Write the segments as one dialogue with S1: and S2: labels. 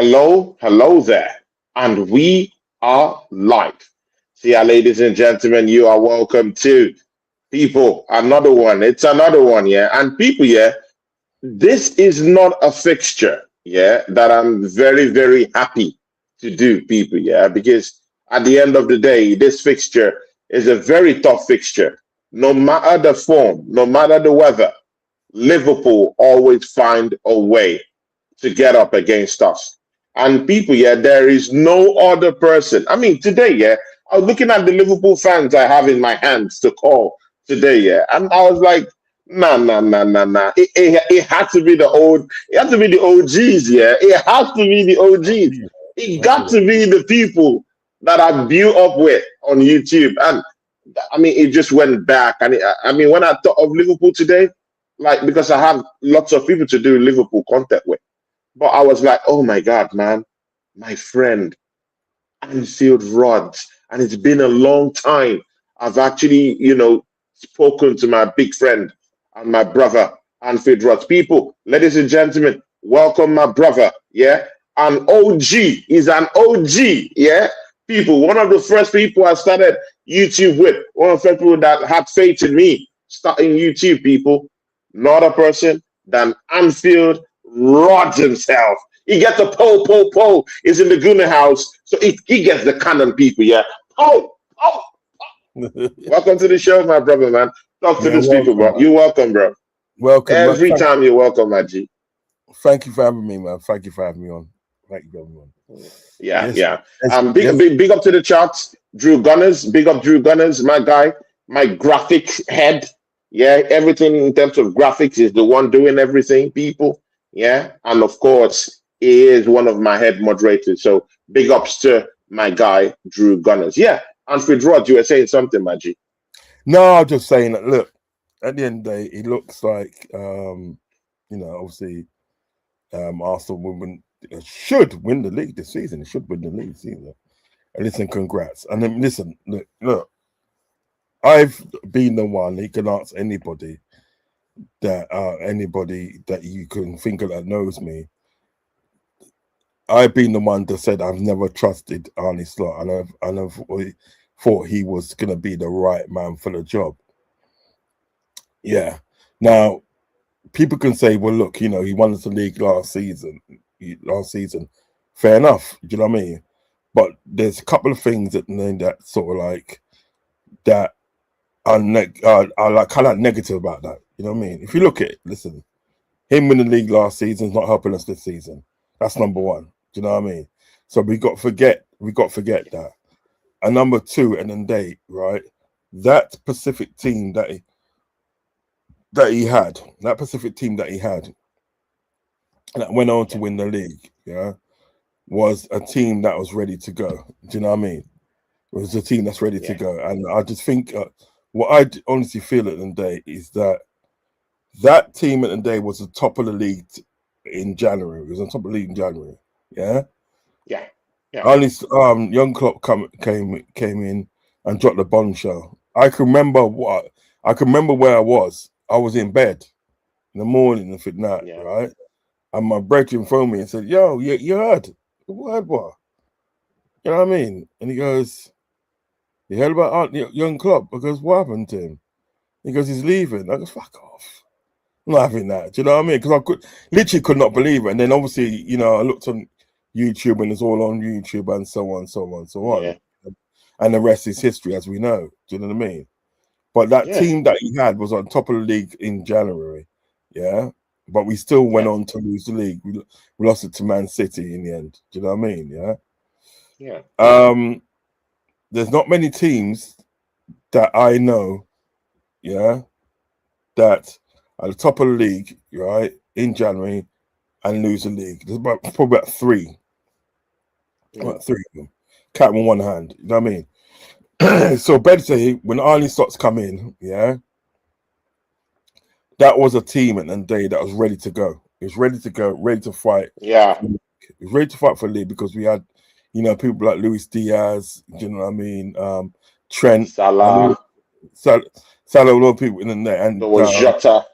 S1: Hello there. And we are live. See, ladies and gentlemen, you are welcome to people. Another one. It's another one, yeah. And people, yeah, this is not a fixture, yeah, that I'm very, very happy to do, people, yeah, because at the end of the day, this fixture is a very tough fixture. No matter the form, no matter the weather, Liverpool always find a way to get up against us. And people, yeah, there is no other person. I mean, today, yeah, I was looking at the Liverpool fans I have in my hands to call today, yeah, and I was like, nah, nah, nah, nah, nah. It had to be the old, it had to be the OGs, yeah. It has to be the OGs. It
S2: That's
S1: got
S2: it.
S1: to be the people that I grew up with on YouTube. And I mean, it just went back. And I mean, when I thought of Liverpool today, like, because I have lots of people to do Liverpool content with. But I was like, oh my God, man, my friend, Anfield Rods. And it's been a long time. I've actually, spoken to my big friend and my brother, Anfield Rods. People, ladies and gentlemen, welcome my brother. Yeah. An OG. He's an OG. Yeah. People, one of the first people I started YouTube with, one of the first people that had faith in me starting YouTube, people, not a person than Anfield Rods himself. He gets a po. Is in the Gooner house, so he gets the cannon, people. Yeah, po. Welcome to the show, my brother, man. Talk to
S2: Yeah,
S1: these people,
S2: welcome,
S1: bro.
S2: man.
S1: You're welcome, bro.
S2: Welcome, man.
S1: Every time you're welcome, my G.
S2: Thank you for having me, man. Thank you for having me on. Thank you for having me on.
S1: Yeah,
S2: Yes,
S1: yeah.
S2: yes,
S1: Big,
S2: yes.
S1: big, big up to the charts, Drew Gunners. Big up, Drew Gunners, my guy, my graphics head. Yeah, everything in terms of graphics is the one doing everything, people. Yeah, and of course, he is one of my head moderators. So big ups to my guy, Drew Gunners. Yeah, Alfred Rod, you were saying something, my G.
S2: No, I'm just saying that. Look, at the end of the day, it looks like, obviously, Arsenal should win the league this season. It should win the league this season. And listen, congrats. And then listen, look, I've been the one who can ask anybody that you can think of that knows me. I've been the one that said I've never trusted Arne Slot, and I've thought he was going to be the right man for the job. Yeah. Now, people can say, well, look, he won us the league last season. Fair enough. Do you know what I mean? But there's a couple of things that sort of like that are like kind of negative about that. You know what I mean? If you look at it, listen, him winning the league last season is not helping us this season. That's number one. Do you know what I mean? So we got to forget that. And number two, and then right? That Pacific team that he had, that went on to win the league, yeah, was a team that was ready to go. Do you know what I mean? It was a team that's ready to go. And I just think what I honestly feel at the end of the day is that team at the end of the day was the top of the league in January. It was on top of the league in January. Yeah.
S1: Yeah.
S2: Only young Klopp came in and dropped the bombshell. I can remember where I was. I was in bed in the morning and at night, right? And my brethren phoned me and said, "Yo, you heard? What? You know what I mean?" And he goes, "You heard about young Klopp?" Because what happened to him? He goes, "He's leaving." I go, "Fuck off. I'm not having that." Do you know what I mean? Because I literally could not believe it. And then obviously, I looked on YouTube and it's all on YouTube and so on.
S1: Yeah.
S2: And the rest is history, as we know. Do you know what I mean? But that team that he had was on top of the league in January. Yeah. But we still went on to lose the league. We lost it to Man City in the end. Do you know what I mean? Yeah.
S1: Yeah.
S2: There's not many teams that I know, yeah, that are the top of the league, right, in January and lose the league. There's probably about three. About three of them. Count with one hand. You know what I mean? So Bedsay, when Arne Slot's come in, yeah, that was a team at the end of the day that was ready to go. It was ready to go, ready to fight.
S1: Yeah.
S2: It was ready to fight for the league because we had, people like Luis Diaz, you know what I mean? Trent,
S1: Salah,
S2: a lot of people in the net, and
S1: there was Jota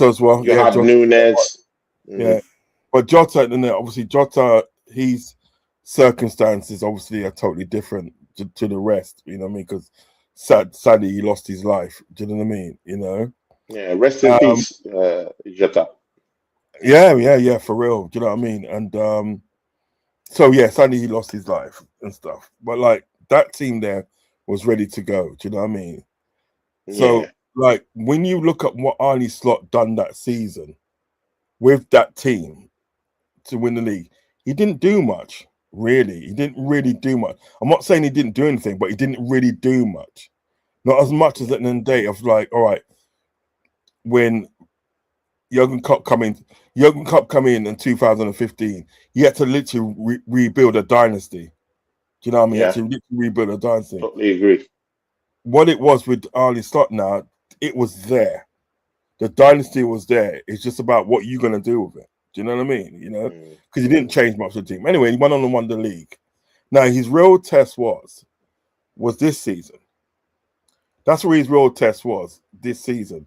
S2: as well.
S1: You had
S2: Jota,
S1: Nunes.
S2: yeah. But Jota, and then obviously Jota, his circumstances obviously are totally different to the rest. You know what I mean? Because sadly he lost his life. Do you know what I mean? You know.
S1: Yeah, rest in
S2: Um,
S1: peace, Jota.
S2: yeah, for real. Do you know what I mean? And so yeah, sadly he lost his life and stuff. But like that team there was ready to go. Do you know what I mean? So
S1: Yeah,
S2: like when you look at what Arnie Slot done that season with that team to win the league, he didn't do much. Really, he didn't really do much. I'm not saying he didn't do anything, but he didn't really do much. Not as much as at the day of like, all right, when Jurgen Klopp come in 2015, he had to literally rebuild a dynasty. Do you know what I mean? He had
S1: yeah,
S2: to literally rebuild a dynasty.
S1: totally agree.
S2: What it was with Arnie Slot now, it was there. The dynasty was there. It's just about what you're gonna do with it. Do you know what I mean? You know, because he didn't change much of the team. Anyway, he went on and won the league. Now his real test was this season. That's where his real test was this season.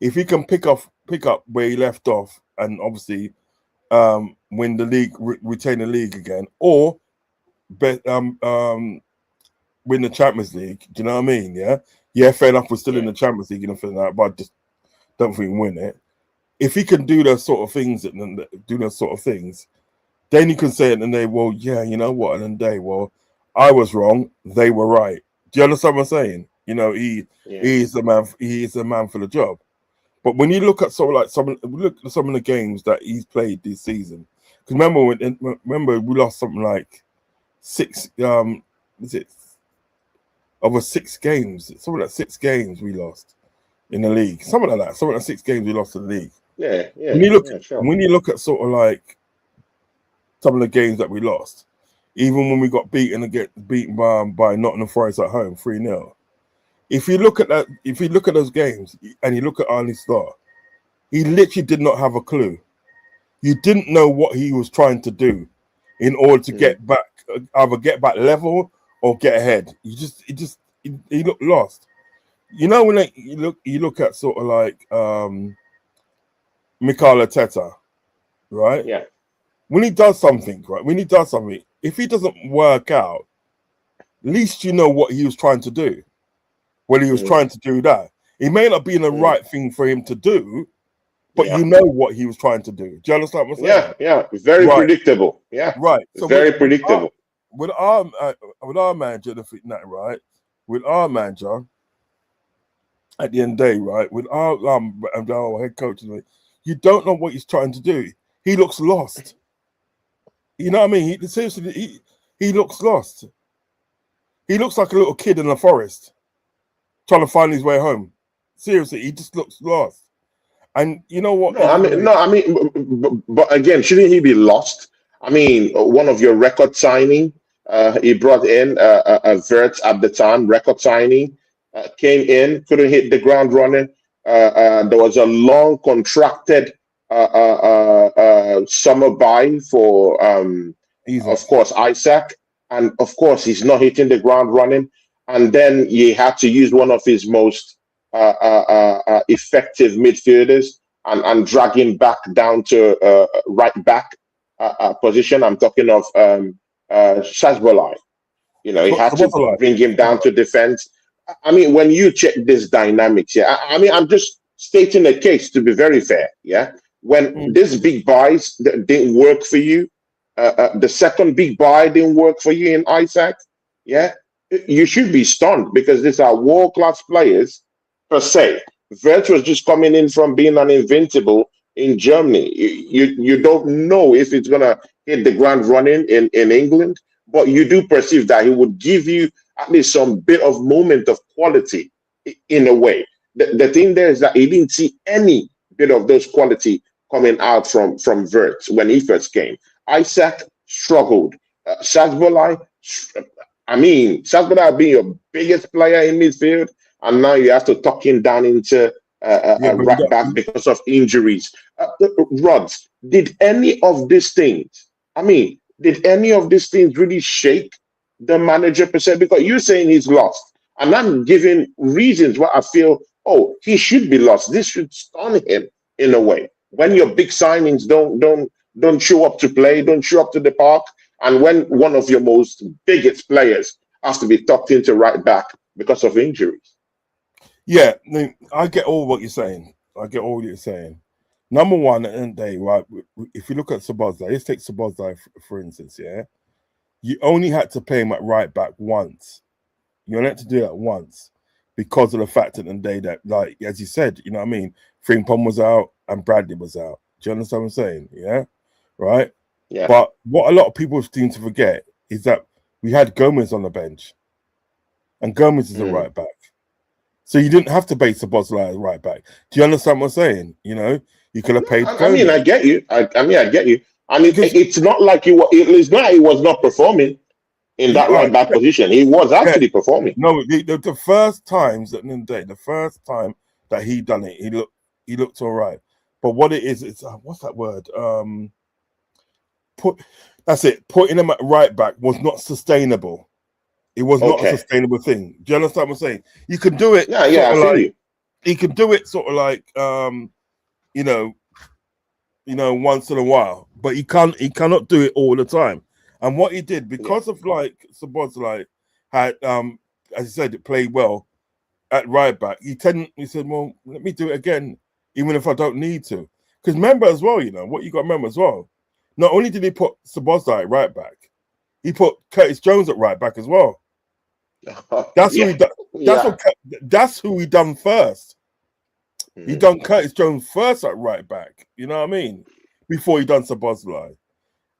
S2: If he can pick up where he left off, and obviously win the league, retain the league again, or win the Champions League. Do you know what I mean? Yeah. Fair enough. We're still in the Champions League, and that, but I just don't think we win it. If he can do those sort of things, then you can say it and they, well, yeah, you know what? And then well, I was wrong. They were right. Do you understand what I'm saying? You know, he is the man. He is the man for the job. But when you look at some of the games that he's played this season, because remember we lost something like 6. Was it over 6 games? Something like 6 games we lost in the league. Something like that. Something like 6 games we lost in the league.
S1: Yeah.
S2: When you look at sort of like some of the games that we lost, even when we got beaten by Nottingham Forest at home 3-0. If you look at those games and you look at Arnie Slot, he literally did not have a clue. You didn't know what he was trying to do in order to get back, either get back level or get ahead. He looked lost. You know, when you look at sort of like Mikel Arteta, right?
S1: Yeah.
S2: When he does something, if he doesn't work out, at least you know what he was trying to do. When he was trying to do that, it may not be the right thing for him to do, but you know what he was trying to do. Do you understand what I'm saying?
S1: Yeah. Very predictable. Yeah.
S2: Right. So
S1: very predictable.
S2: With our manager, right? With our manager, at the end of the day, right? With our head coach, you don't know what he's trying to do. He looks lost. You know what I mean? He looks lost. He looks like a little kid in the forest trying to find his way home. Seriously, he just looks lost. And you know what?
S1: But again, shouldn't he be lost? I mean, one of your record signing, he brought in a Vert at the time, record signing, came in, couldn't hit the ground running. There was a long contracted summer buy for, of course, Isaac, and of course he's not hitting the ground running. And then he had to use one of his most effective midfielders and drag him back down to right back position. I'm talking of Shazbolai. You know, he had to bring him down to defense. I mean, when you check this dynamics, I mean, I'm just stating a case to be very fair. Yeah, when these big buys didn't work for you, the second big buy didn't work for you in Isaac. Yeah. You should be stunned because these are world-class players per se. Vert was just coming in from being an invincible in Germany. You don't know if it's gonna hit the ground running in England, but you do perceive that he would give you at least some bit of moment of quality in a way. The thing there is that he didn't see any bit of those quality coming out from Vert when he first came. Isaac struggled. Shazbolai, I mean, Shazbolai being your biggest player in midfield, and now you have to tuck him down into right back because of injuries. Rods, did any of these things, did any of these things really shake the manager per se? Because you're saying he's lost, and I'm giving reasons why I feel, he should be lost. This should stun him in a way. When your big signings don't don't show up to play, don't show up to the park. And when one of your most biggest players has to be tucked into right back because of injuries.
S2: Yeah, I get all what you're saying. I get all you're saying. Number one, at the end of the day, right, if you look at Szoboszlai, let's take Szoboszlai for instance, yeah? You only had to play him at right back once. You only had to do that once because of the fact at the end of the day that, like, as you said, you know what I mean? Frimpong was out and Bradley was out. Do you understand what I'm saying? Yeah? Right?
S1: Yeah.
S2: But what a lot of people seem to forget is that we had Gomez on the bench. And Gomez is a right back. So you didn't have to base Szoboszlai as right back. Do you understand what I'm saying? You know, you could have paid Gomez.
S1: I mean, I get you. I get you. And it's not like it's not he was not performing in that right back position. He was actually performing.
S2: No, the first times at the end of the day, the first time that he done it, he looked all right. But what it is, it's what's that word? That's it. Putting him at right back was not sustainable. It was not a sustainable thing. Do you understand what I'm saying? You can do it.
S1: Yeah, I feel you.
S2: He can do it sort of like you know, once in a while, but he cannot do it all the time. And what he did, because of like Szoboszlai had as I said, it played well at right back, he said, well, let me do it again, even if I don't need to. Because remember as well, you know, what you got to remember as well, not only did he put Szoboszlai at right back, he put Curtis Jones at right back as well. That's who he done. That's who he done first. He done Curtis Jones first at right back. You know what I mean? Before he done Szoboszlai.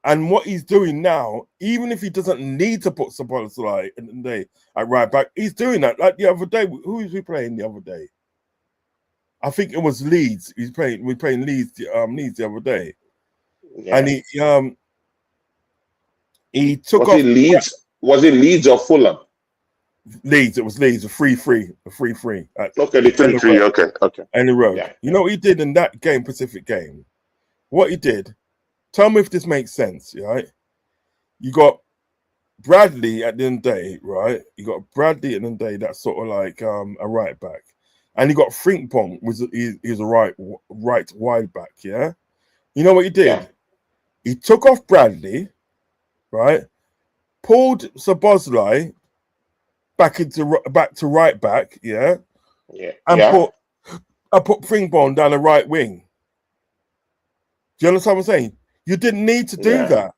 S2: And what he's doing now, even if he doesn't need to put Szoboszlai at right back, he's doing that. Like the other day, who was we playing the other day? I think it was Leeds. We're playing Leeds the other day, and he took off.
S1: Was it Leeds or Fulham?
S2: Leeds. It was Leeds. A 3-3.
S1: Okay, the 3-3. Okay.
S2: And the road. Yeah. You know what he did in that game, Pacific game? What he did. Tell me if this makes sense, right? You got Bradley at the end of the day, right? You got Bradley at the end of the day, that's sort of like a right back. And you got Frimpong, he's a right wide back, yeah? You know what he did? Yeah. He took off Bradley, right? Pulled Szoboszlai back to right back, yeah?
S1: Yeah.
S2: And put Frimpong down the right wing. Do you understand what I'm saying? You didn't need to do that.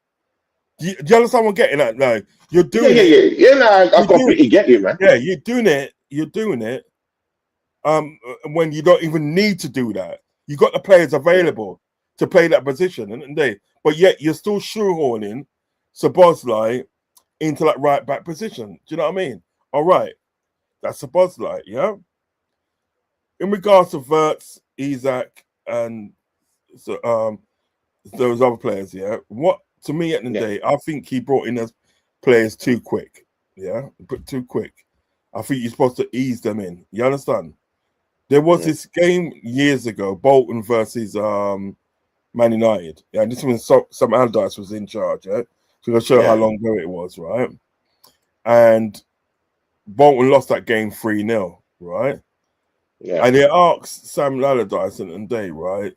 S2: Do you understand what I'm getting at? No, you're doing it.
S1: Yeah. I completely get you, man.
S2: Yeah, you're doing it. When you don't even need to do that, you got the players available to play that position, but yet you're still shoehorning Szoboszlai into that right back position. Do you know what I mean? All right, that's Szoboszlai, yeah. In regards to Wirtz, Isak, and those other players, yeah. What to me at the end of the day, I think he brought in those players too quick. Yeah, but too quick. I think you're supposed to ease them in. You understand? There was this game years ago, Bolton versus Man United. Yeah, this when Sam Allardyce was in charge. Yeah, so I'll show how long ago it was, right? And Bolton lost that game 3-0, right?
S1: Yeah.
S2: And they asked Sam Allardyce at the end of the day, right?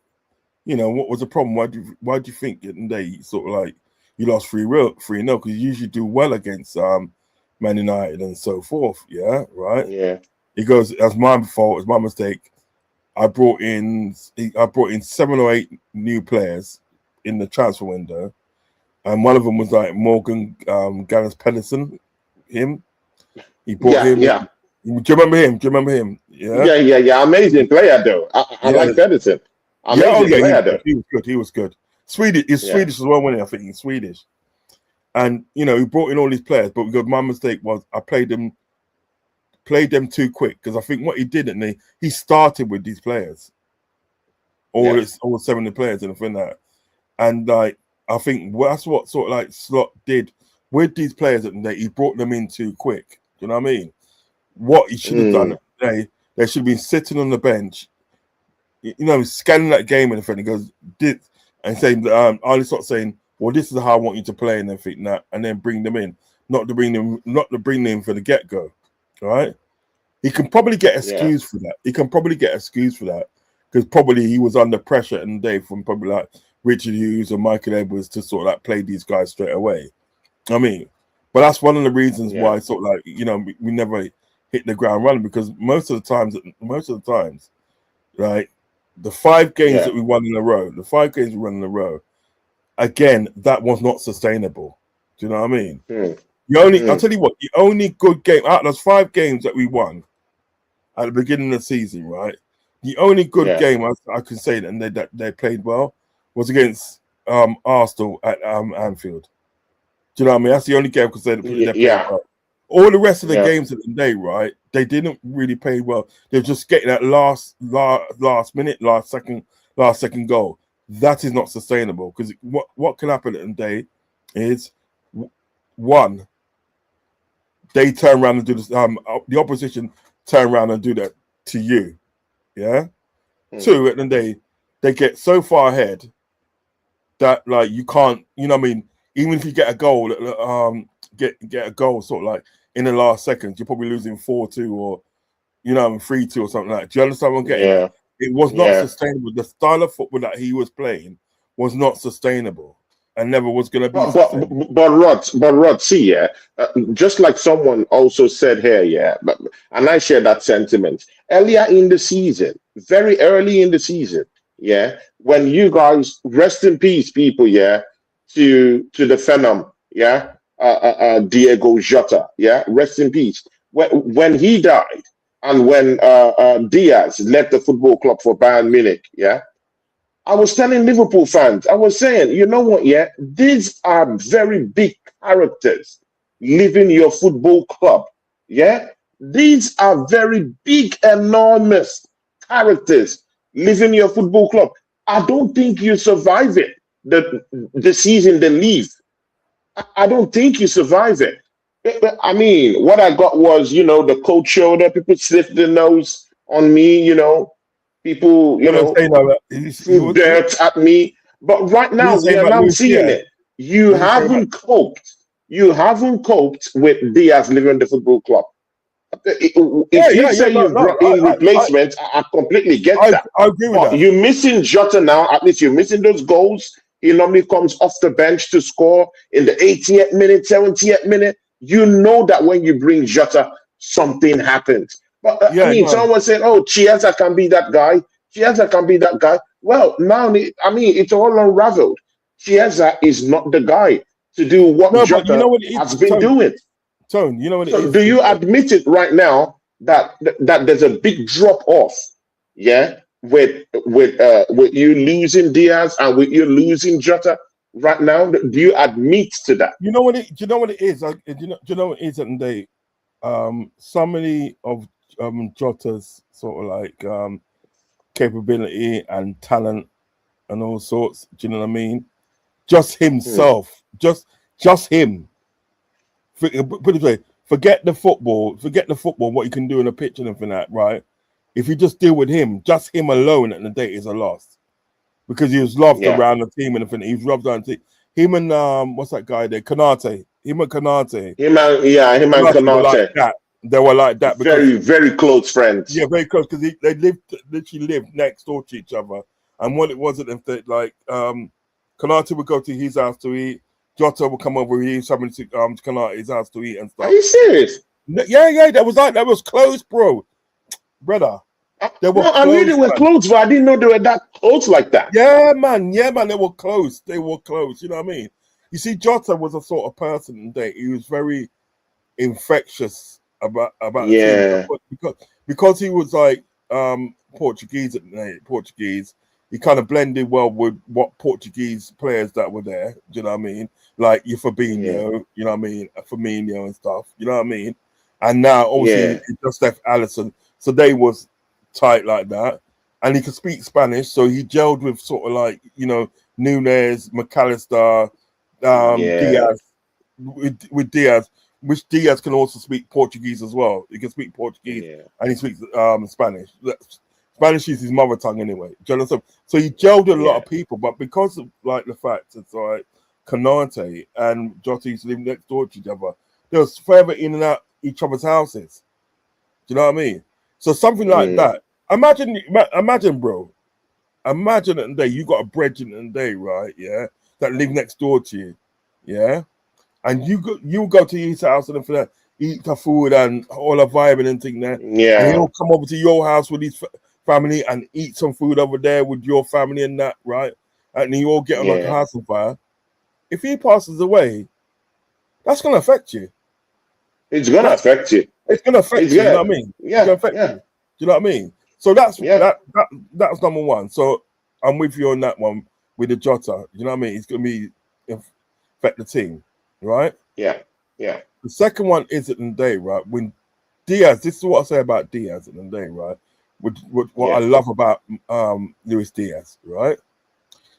S2: You know, what was the problem? Why do you think at the end of the day sort of like you lost 3-0? Because you usually do well against Man United and so forth. Yeah, right.
S1: Yeah.
S2: He goes, "That's my fault. It's my mistake. I brought in 7 or 8 new players in the transfer window, and one of them was like Morgan Gallas Pedersen. He brought him.
S1: Yeah.
S2: Do you remember him?
S1: Yeah. Amazing player though. I like Pedersen.
S2: He was good. Swedish. He's Swedish as well, wasn't he? I think he's Swedish. And you know, he brought in all these players, but because my mistake was I played them too quick, because I think what he did, and he started with these players, all 70 players and everything that, and like I think that's what sort of like Slot did with these players, and he brought them in too quick. You know what I mean? What he should have done today, they should have been sitting on the bench, you know, scanning that game and everything. He goes, and saying, Ali Slot saying, well, this is how I want you to play and everything that, and then bring them in, not to bring them in for the get go. All right, he can probably get excused for that. He can probably get excused for that because probably he was under pressure and from probably like Richard Hughes or Michael Edwards to sort of like play these guys straight away. I mean, but that's one of the reasons why sort of like, you know, we never hit the ground running, because most of the times, right, the 5 games that we won in a row, again, that was not sustainable. Do you know what I mean? I'll tell you what, the only good game out of those 5 games that we won at the beginning of the season, right? The only good game I can say that they played well was against Arsenal at Anfield. Do you know what I mean? That's the only game I could say that they played well. All the rest of the games of the day, right? They didn't really play well. They're just getting that last minute, last second goal. That is not sustainable, because what can happen in the day is, one, they turn around and do this. The opposition turn around and do that to you. Yeah. 2, at the end of the day, they get so far ahead that like you can't. You know what I mean? Even if you get a goal, get a goal sort of like in the last seconds, you're probably losing 4-2 or 3-2 or something like that. Do you understand what I'm getting at? It was not sustainable. The style of football that he was playing was not sustainable and never was going to be sustainable.
S1: But Rod, see, just like someone also said here, and I share that sentiment. Earlier in the season, very early in the season, when you guys, rest in peace, people, to the Phenom, Diego Jota, rest in peace. When he died, and when Diaz left the football club for Bayern Munich, I was telling Liverpool fans, I was saying, you know what, these are very big characters leaving your football club, These are very big, enormous characters leaving your football club. I don't think you survive it. The season they leave, I don't think you survive it. I mean, what I got was, the cold shoulder. People sniffed their nose on me, people, threw dirt at me. But right now, we are now seeing it. You haven't coped. You haven't coped with Diaz leaving the football club. If you say you've brought in replacements, I completely get that.
S2: I agree with that.
S1: You're missing Jota now. At least you're missing those goals. He normally comes off the bench to score in the 80th minute, 70th minute. You know that when you bring Jota, something happens. But someone said, "Oh, Chiesa can be that guy. Chiesa can be that guy." Well, now it's all unraveled. Chiesa is not the guy to do what Jota has been doing.
S2: Tone, you know what it
S1: so
S2: is?
S1: Do you admit it right now that there's a big drop off? With you losing Diaz and with you losing Jota right now, do you admit to that?
S2: You know what it is? Do you know what it is at the day? So many of Jota's sort of like capability and talent and all sorts. Do you know what I mean? Just himself, just him. Put it away. Forget the football. What you can do in a pitch and everything like that, right? If you just deal with him, just him alone at the day is a loss, because he was loved around the team and everything. He was loved around the team. Him and what's that guy there? Kanate. Him and Kanate.
S1: Him and Kanate.
S2: They were like that.
S1: Because, very, very close friends.
S2: Yeah, very close, because they literally lived next door to each other. And what it wasn't, if they Kanate would go to his house to eat. Jota would come over. He was coming to Kanate's house to eat and stuff.
S1: Are you serious?
S2: Yeah. That was close, bro. Brother.
S1: I knew they were close, but I didn't know they were that close like that.
S2: Yeah, man. They were close. You know what I mean? You see, Jota was a sort of person that he was very infectious about because he was like Portuguese at the night. Portuguese. He kind of blended well with what Portuguese players that were there. Do you know what I mean? Like your Fabinho, you know what I mean? Firmino and stuff. You know what I mean? And now obviously he just left Alisson, so they was tight like that, and he could speak Spanish, so he gelled with sort of like Nunes, McAllister, Diaz, with Diaz, which Diaz can also speak Portuguese as well. He can speak Portuguese and he speaks Spanish. Spanish is his mother tongue anyway. Do you understand? So he gelled with a lot of people, but because of like the fact it's like Kanate and Jota used to live next door to each other, they was further in and out each other's houses. Do you know what I mean? So something like that. Imagine, bro. imagine it today. You got a brethren today, right? Yeah, that live next door to you. Yeah, and you go to his house and for that eat the food and all the vibe and thing there, and
S1: Yeah,
S2: he'll come over to your house with his family and eat some food over there with your family and that, right? And you all get on like a
S1: yeah.
S2: house on fire. If he passes away, that's gonna affect you.
S1: It's gonna
S2: That's
S1: affect you.
S2: It's gonna
S1: It's
S2: affect you. You know what I
S1: gonna,
S2: mean? It's
S1: yeah,
S2: gonna affect you.
S1: yeah,
S2: Do you know what I mean? So that's
S1: yeah,
S2: that's number one. So I'm with you on that one with the Jota. You know what I mean? It's gonna be affect the team, right?
S1: yeah, yeah,
S2: The second one is at the day, right? When Diaz, this is what I say about Diaz at the day, right? What I
S1: yeah,
S2: love about Luis Diaz, right?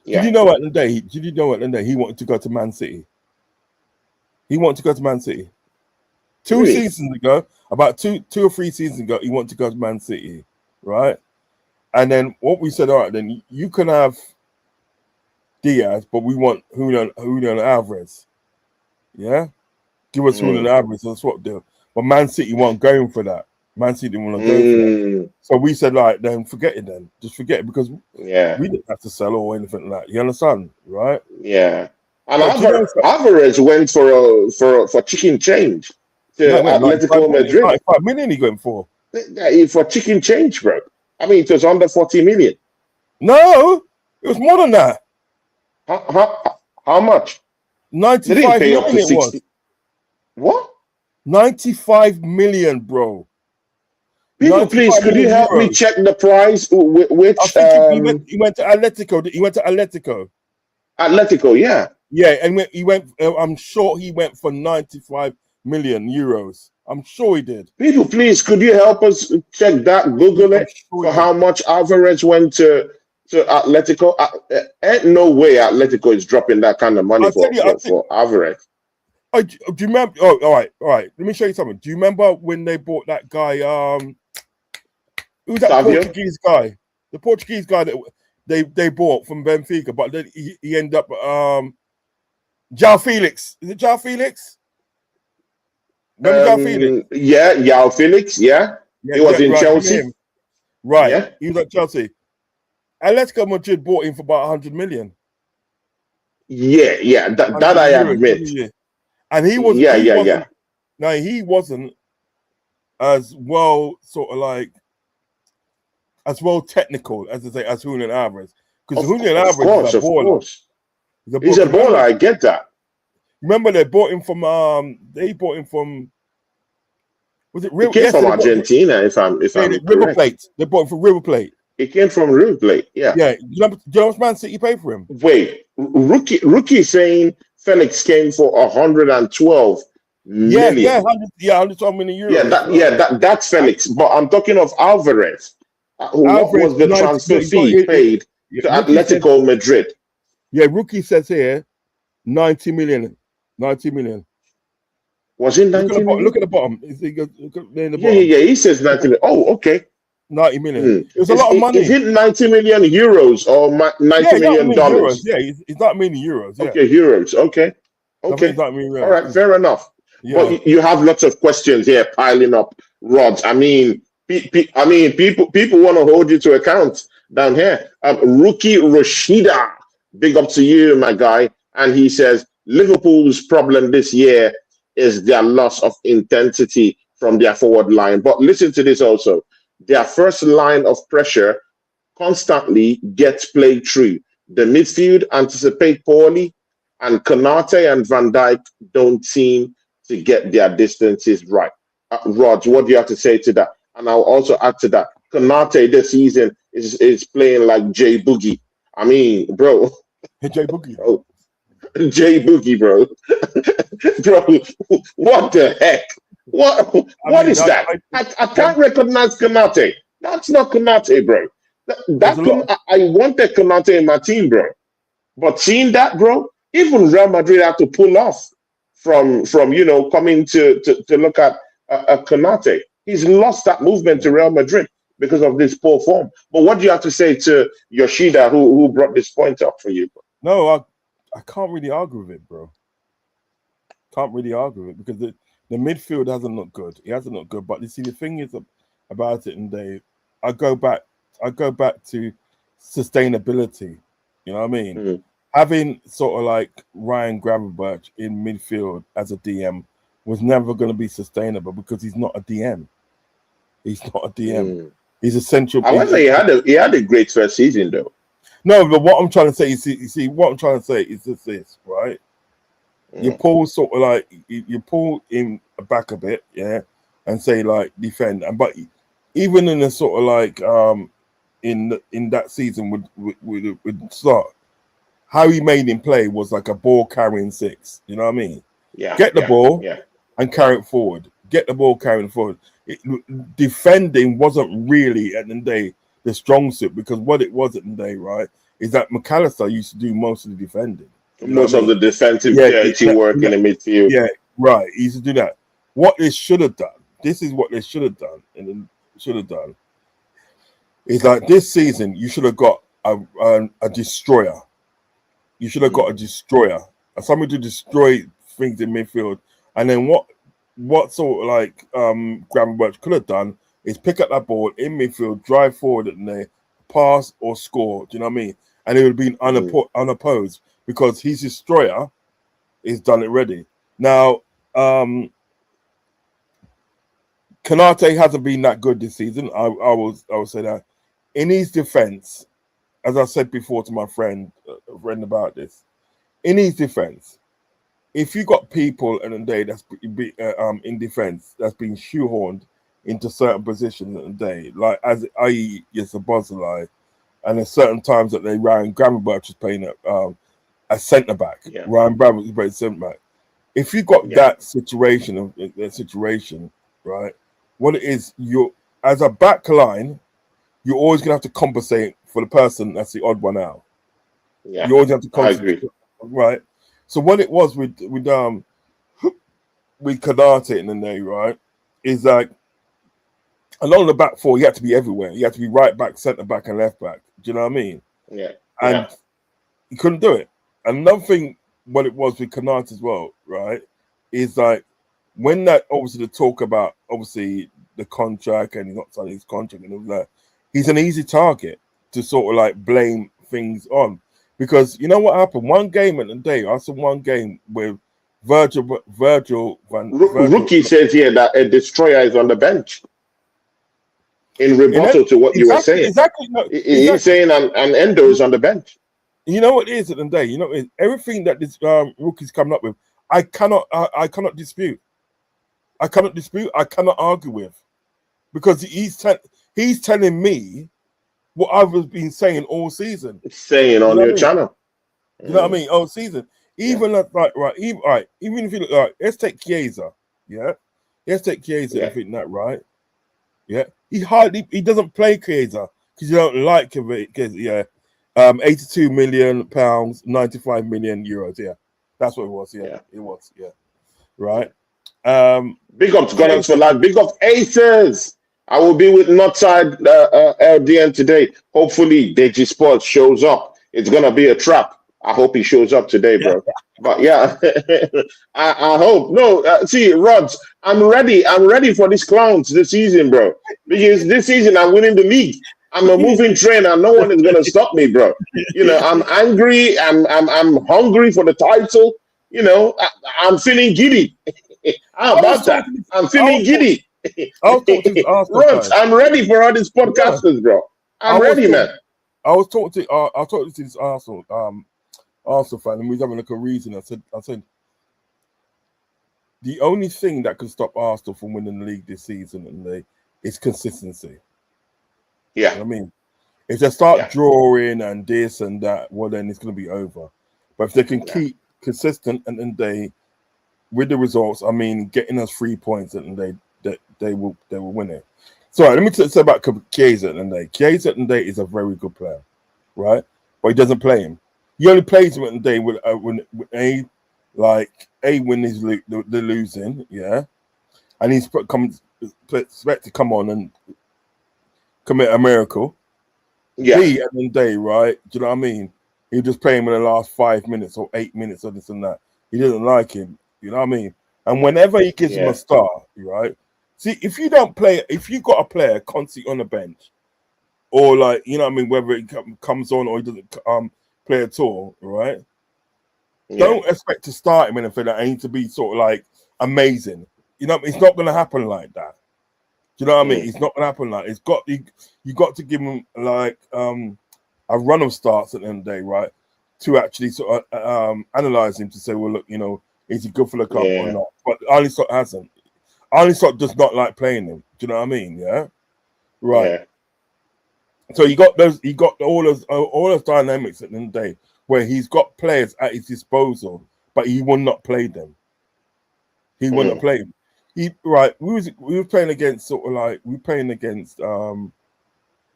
S2: Did
S1: yeah.
S2: you know at the day? Did you know at the day he wanted to go to Man City? He wanted to go to Man City. Two
S1: Really?
S2: seasons ago, about two or three seasons ago, he wanted to go to Man City, right? And then what we said, all right, then you can have Diaz, but we want Julian Alvarez. Yeah? Give us Julian
S1: Mm,
S2: Alvarez and swap deal. But Man City weren't going for that. Man City didn't want to go for that.
S1: mm,
S2: So we said, like, then forget it then. Just forget it because
S1: yeah,
S2: we didn't have to sell or anything like that. You understand? Right?
S1: yeah. And
S2: But you know,
S1: Alvarez went for chicken change
S2: no,
S1: to
S2: it went 95
S1: Atletico
S2: million. It's
S1: Madrid.
S2: 95 million he going for.
S1: For chicken change, bro. I mean, it was under 40 million.
S2: No, it was more than that.
S1: How much? They didn't
S2: 95
S1: pay up
S2: million
S1: to
S2: it was.
S1: 60. What?
S2: 95 million, bro.
S1: People, please,
S2: 95
S1: could you
S2: million
S1: help me
S2: euros.
S1: check the price?
S2: I
S1: Which
S2: think he went to Atletico. He went to Atletico.
S1: Atletico? Yeah.
S2: Yeah, and he went. I'm sure he went for 95 million euros. I'm sure he did.
S1: People, please, could you help us check that? Google
S2: I'm
S1: it
S2: sure
S1: for
S2: he did.
S1: how much Alvarez went to Atletico. Ain't no way Atletico is dropping that kind of money
S2: I'll tell you.
S1: for Alvarez.
S2: Do you remember? Oh, all right. Let me show you something. Do you remember when they bought that guy? Who was that
S1: Savio?
S2: Portuguese guy? The Portuguese guy that they bought from Benfica, but then he ended up Jao Felix. Is it Jao Felix? Remember Jao Felix?
S1: Yeah, Yao Felix. Yeah,
S2: Yeah,
S1: he was in
S2: right. Remember
S1: Chelsea.
S2: him? Right.
S1: Yeah,
S2: He was at Chelsea. Atletico Madrid bought him for about 100 million.
S1: yeah. That
S2: 100
S1: I
S2: million euros.
S1: admit.
S2: Yeah. And he
S1: Yeah.
S2: wasn't. No, he wasn't as well, sort of like as well technical as I say as Julian Alvarez, because Julian
S1: Of
S2: Alvarez is
S1: course,
S2: a
S1: of
S2: baller.
S1: course. He's a baller. I get that.
S2: Remember they bought him from was it
S1: He
S2: River?
S1: came
S2: Yes,
S1: from
S2: they bought
S1: Argentina, if I'm
S2: River
S1: correct.
S2: Plate. They bought him from River Plate.
S1: He came from River Plate. Yeah.
S2: Yeah. Do you know how much Man City paid for him?
S1: Wait, rookie saying Felix came for 112 million.
S2: Yeah, 112 million euros.
S1: That's Felix. But I'm talking of Alvarez. What
S2: Alvarez
S1: was the
S2: 90
S1: transfer
S2: million.
S1: fee paid
S2: Yeah,
S1: to Atletico Madrid?
S2: Yeah, rookie says here 90 million. 90 million.
S1: Was it 90 million?
S2: Look at the bottom. Look at the
S1: Yeah.
S2: bottom.
S1: He says 90 million. Oh, okay.
S2: 90 million. It was a lot of money.
S1: Is it 90 million euros or 90 million dollars?
S2: Yeah, it's not million euros. Yeah.
S1: Okay, euros. Okay.
S2: I think it's not million euros.
S1: All right, fair enough.
S2: Yeah.
S1: But you have lots of questions here piling up, Rods. I mean, people want to hold you to account down here. Rookie Rashida, big up to you, my guy. And he says Liverpool's problem this year is their loss of intensity from their forward line. But listen to this also. Their first line of pressure constantly gets played through. The midfield anticipate poorly, and Konate and Van Dijk don't seem to get their distances right. Rod, what do you have to say to that? And I'll also add to that, Konate this season is playing like Jay Boogie. I mean, bro.
S2: Hey, Jay Boogie.
S1: Bro. Jay Boogie, bro. Bro, what the heck? What is that? I can't recognize Konate. That's not Konate, bro. I wanted Konate in my team, bro. But seeing that, bro, even Real Madrid had to pull off from coming to look at Konate. He's lost that movement to Real Madrid because of this poor form. But what do you have to say to Yoshida, who brought this point up for you, bro?
S2: No, I can't really argue with it, bro. Can't really argue with it because the midfield hasn't looked good. It hasn't looked good. But you see, the thing is about it, and I go back to sustainability. You know what I mean?
S1: Mm.
S2: Having sort of like Ryan Gravenberch in midfield as a DM was never going to be sustainable because he's not a DM. He's not a DM.
S1: Mm.
S2: He's a central.
S1: However, he had a great first season though.
S2: No, but what I'm trying to say, you see, what I'm trying to say is just this, right? You
S1: Mm.
S2: pull sort of like you pull him back a bit, yeah, and say like defend, and but even in a sort of like in that season would start. How he made him play was like a ball carrying six. You know what I mean?
S1: Yeah,
S2: Get the
S1: yeah,
S2: ball
S1: yeah.
S2: and carry it forward. Get the ball carrying forward. Defending wasn't really at the end of the day the strong suit because what it was at the end of the day, right, is that McAllister used to do most of the defending. You know
S1: Most
S2: what I
S1: of
S2: mean?
S1: the defensive dirty work in the midfield.
S2: Yeah, right. He used to do that. What they should have done, this is what they should have done, and then should have done, is like this season you should have got a destroyer. You should have got a destroyer, somebody to destroy things in midfield. And then what sort of like Gravenberch could have done is pick up that ball in midfield, drive forward and they pass or score. Do you know what I mean? And it would have been unopposed because his destroyer is done it ready. Now, Kanate hasn't been that good this season. I will say that. In his defense, as I said before to my friend about this, in his defense, if you got people in a day that's in defense that's been shoehorned into certain positions in a day, like as i.e. Yesabozalai, and there's certain times that Ryan Gravenberch was playing a centre back.
S1: Yeah.
S2: Ryan Gravenberch was playing centre back. If you got that situation, right? What it is, you as a back line, you're always gonna have to compensate for the person that's the odd one out.
S1: Yeah,
S2: you always have to
S1: compensate,
S2: right? So what it was with Kanate in the day, right, is like along the back four, you had to be everywhere. You had to be right back, centre back, and left back. Do you know what I mean?
S1: Yeah.
S2: And you couldn't do it. Another thing, what it was with Kanate as well, right, is like when that obviously the talk about obviously the contract and he's not signing his contract and all that, he's an easy target to sort of like blame things on. Because you know what happened? One game in the day, I saw one game with Virgil
S1: Rookie says here that a destroyer is on the bench. In rebuttal to what you were saying.
S2: Exactly.
S1: He's saying and Endo is on the bench.
S2: You know what it is at the end of the day? You know, everything that this rookie's coming up with, I cannot dispute. I cannot argue with. Because he's telling me what I've been saying all season.
S1: Saying on your channel.
S2: You know what I mean? All season. Even even if you look like, let's take Chiesa. Yeah. Let's take Chiesa and think that, right? Yeah. He doesn't play Chiesa because you don't like him. Yeah. 82 million pounds, 95 million euros. Yeah. That's what it was. Yeah. It was. Yeah. Right.
S1: Big up to Gunners for Life. Big up Aces. I will be with Northside LDN today. Hopefully, Deji Sports shows up. It's gonna be a trap. I hope he shows up today, bro. But yeah, I hope. No, see, Rods, I'm ready. I'm ready for these clowns this season, bro. Because this season I'm winning the league. I'm a moving train, and no one is gonna stop me, bro. You know, I'm angry. I'm hungry for the title. You know, I'm feeling giddy. How about that? I'm feeling giddy. Rods, I'm ready for all these podcasters, bro. I'm ready, man.
S2: I was talking to this Arsenal fan, and we was having like a reason. I said, the only thing that could stop Arsenal from winning the league this season is consistency.
S1: Yeah,
S2: you know what I mean, if they start drawing and this and that, well, then it's going to be over. But if they can keep consistent and then with the results, I mean, getting us 3 points and they will win it. So let me say about Chiesa at the end of the day. Chiesa at the end of the day is a very good player, right? But he doesn't play him. He only plays him at the day when he's they're losing, yeah, and he's expect to come on and commit a miracle.
S1: Yeah.
S2: B at the end of the day, right? Do you know what I mean? He just play him in the last 5 minutes or 8 minutes or this and that. He doesn't like him. You know what I mean? And whenever he gives him a start, right? See, if you got a player constantly on the bench, or like, you know what I mean, whether it comes on or he doesn't play at all, right? Don't expect to start him in anything that ain't to be sort of like amazing. You know, it's not going to happen like that. Do you know what I mean? It's not going to happen like it's got you got to give him like a run of starts at the end of the day, right? To actually sort of analyze him to say, well, look, you know, is he good for the club or not? But Arne Slot hasn't. Arne Slot does not like playing him. Do you know what I mean? Yeah, right.
S1: Yeah.
S2: So he got all those dynamics at the end of the day where he's got players at his disposal, but he will not play them. He will not play them. We were playing against sort of like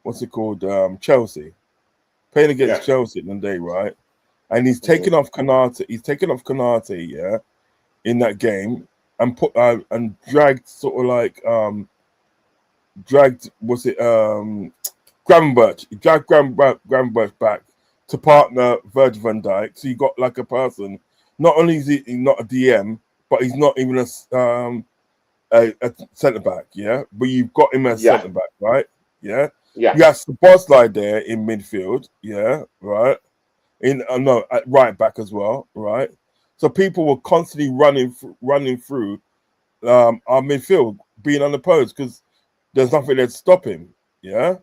S2: what's it called, Chelsea, playing against Chelsea in the day, right? And he's taken off Kanate. He's taken off Kanate, yeah, in that game, and put and dragged sort of like Gravenberch. He dragged Gravenberch back to partner Virgil van Dijk. So you got like a person. Not only is he not a DM, but he's not even a centre back, yeah. But you've got him as centre back, right? Yeah.
S1: Yeah.
S2: You have Szoboszlai there in midfield, yeah, right. At right back as well, right. So people were constantly running through our midfield, being unopposed because there's nothing there to stop him. Yeah,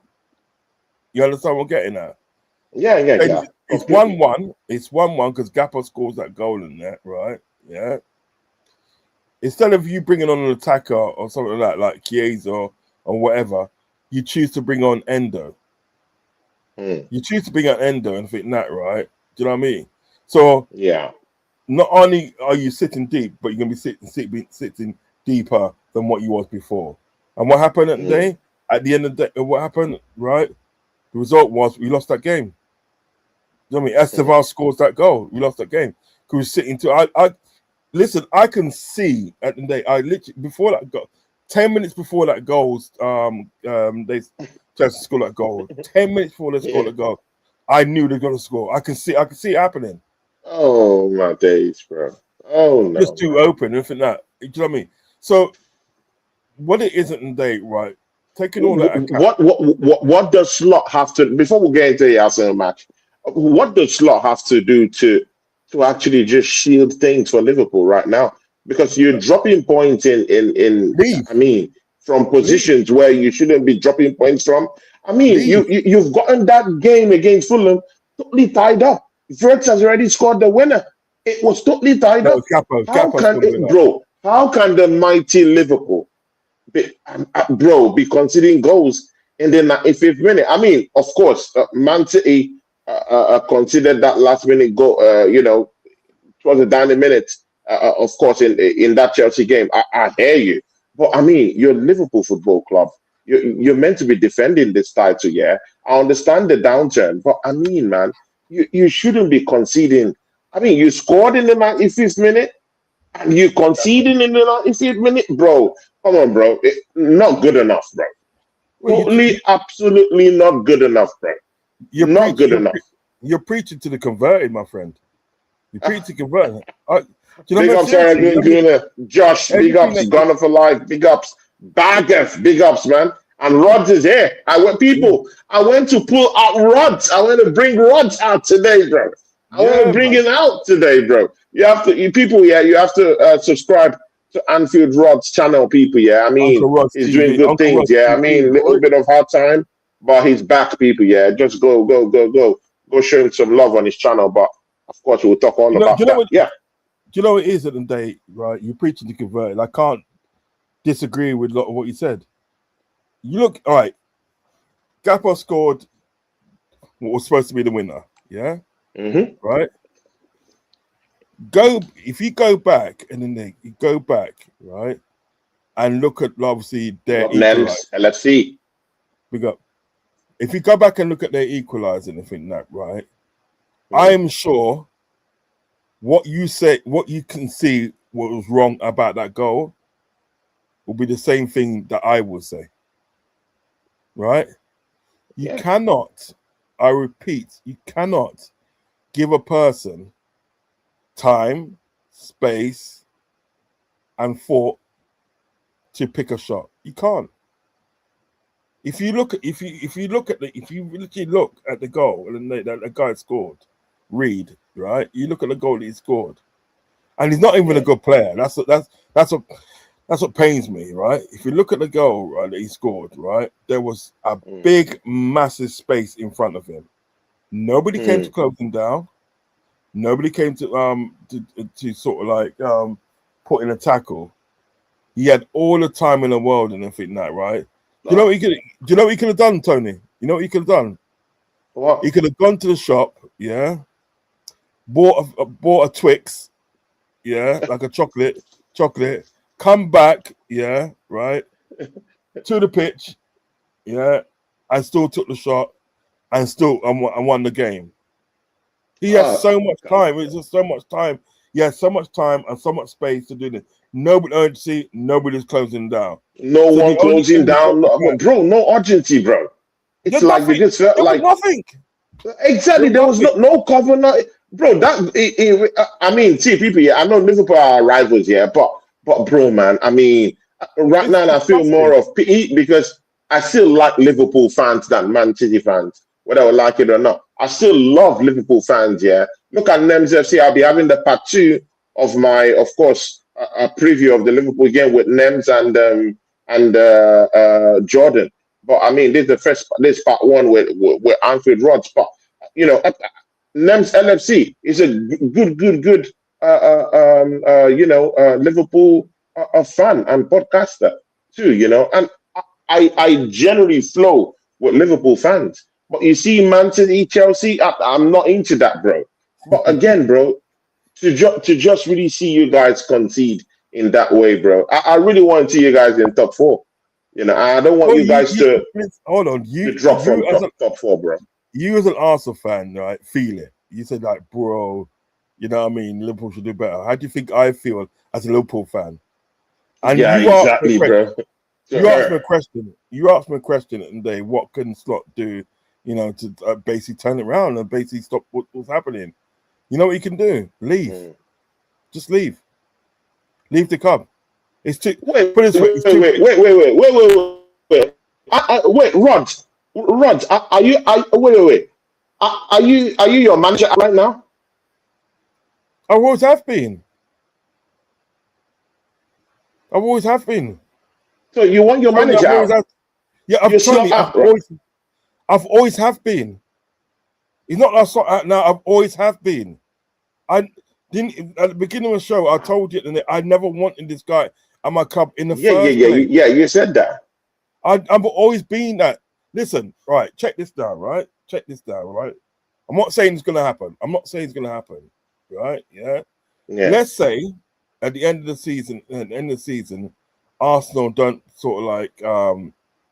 S2: you understand what I'm getting at?
S1: Yeah.
S2: It's 1-1. It's 1-1 because Gappo scores that goal in there, right? Yeah. Instead of you bringing on an attacker or something like that, like Chiesa or whatever, you choose to bring on Endo. You choose to bring on Endo and think that, right? Do you know what I mean? So not only are you sitting deep, but you're gonna be sitting deeper than what you was before. And what happened at the day? At the end of the day, what happened, right? The result was we lost that game. You know what I mean? Esteval scores that goal. We lost that game because we're sitting to. Listen. I can see at the day. I literally before that goal, 10 minutes before that goal, they just scored that goal. 10 minutes before they scored the goal, I knew they're gonna score. I can see it happening.
S1: Oh my days, bro. Oh no.
S2: Just too open, and that. Do you know what I mean? So what it isn't today, right? Taking all that account.
S1: What does Slot have to before we get into the Arsenal match? What does Slot have to do to actually just shield things for Liverpool right now? Because you're dropping points in I mean, from positions where you shouldn't be dropping points from. I mean, you've gotten that game against Fulham totally tied up. Fritz has already scored the winner. It was totally tied up. How can the mighty Liverpool be conceding goals in the 95th minute? I mean, of course, Man City considered that last minute goal. You know, it was a 90 minutes. Of course, in that Chelsea game, I hear you, but I mean, you're Liverpool Football Club. You're meant to be defending this title. Yeah, I understand the downturn, but I mean, man, you shouldn't be conceding. I mean, you scored in the 95th minute. And you conceding in the 95th minute, bro. Come on, bro. Not good enough, bro. Totally, absolutely not good enough, bro. Not good enough.
S2: You're preaching to the converted, my friend. You're preaching to converted.
S1: Big ups, Aaron Josh, big ups, Gunner for life, big ups, Baggers, big ups, man. And Rods is here. I went to pull out Rods. I want to bring Rods out today, bro. I want to bring it out today, bro. You have to subscribe to Anfield Rod's channel, people. Yeah, I mean, he's doing good things. Yeah, I mean, a little bit of hard time, but he's back, people. Yeah, just go show him some love on his channel. But of course, we'll talk all about that. Yeah.
S2: Do you know what it is at the day, right? You're preaching to convert. I can't disagree with a lot of what you said. You look all right. Gappo scored what was supposed to be the winner. Yeah. Right. If you go back and then you go back, right, and look at obviously their
S1: LFC.
S2: If you go back and look at their equalizer and think that, right, I am sure what you can see what was wrong about that goal will be the same thing that I will say. Right? You cannot, I repeat, you cannot give a person time, space, and thought to pick a shot. You can't. if you literally look at the goal and that the guy scored, Reed, right? You look at the goal that he scored, and he's not even a good player. That's what pains me, right? If you look at the goal, right, that he scored, right, there was a big, massive space in front of him. Nobody came to close him down. Nobody came to sort of like put in a tackle. He had all the time in the world and everything that, right? Do you know what he could? Do you know what he could have done, Tony? You know what he could have done?
S1: What?
S2: He could have gone to the shop, yeah, bought a Twix, yeah, like a chocolate, come back, yeah, right, to the pitch, yeah, and still took the shot and won the game. He has so much time. It's just so much time. He has so much time and so much space to do this. Nobody urgency, nobody's closing down.
S1: No one closing down, bro. No urgency, bro. It's like they just felt like
S2: nothing.
S1: Exactly, there was no cover, bro. I mean, see, people. Yeah, I know Liverpool are rivals, yeah, but bro, man, I mean, right now I feel more of PE because I still like Liverpool fans than Man City fans, whether I like it or not. I still love Liverpool fans, yeah. Look at Nems FC. I'll be having the part 2 of my, of course, a preview of the Liverpool game with Nems and Jordan. But I mean, this part 1 with Anfield Rods. But you know, Nems LFC is a good Liverpool fan and podcaster too. You know, and I generally flow with Liverpool fans. But you see, Man City, Chelsea, I'm not into that, bro. But again, bro, to just really see you guys concede in that way, bro. I really want to see you guys in top 4. You know, I don't want you guys to
S2: hold on.
S1: To drop from top 4, bro.
S2: You as an Arsenal fan, right? Feel it. You said like, bro, you know what I mean? Liverpool should do better. How do you think I feel as a Liverpool fan? And
S1: yeah, exactly, bro.
S2: You asked me a question. You asked me a question today. What can Slot do? You know, to basically turn it around and basically stop what's happening. You know what you can do? Leave. Just leave. Leave the club. It's too.
S1: Wait, Rod, are you? Are you your manager right now?
S2: I always have been.
S1: So you want your manager out?
S2: Yeah, I've always have been. It's not that's not out now. I've always have been. I didn't at the beginning of the show. I told you that I never wanted this guy at my club in the first place.
S1: You said that.
S2: I've always been that. Listen, right? Check this down, right? I'm not saying it's going to happen. Right? Yeah. Let's say at the end of the season, Arsenal don't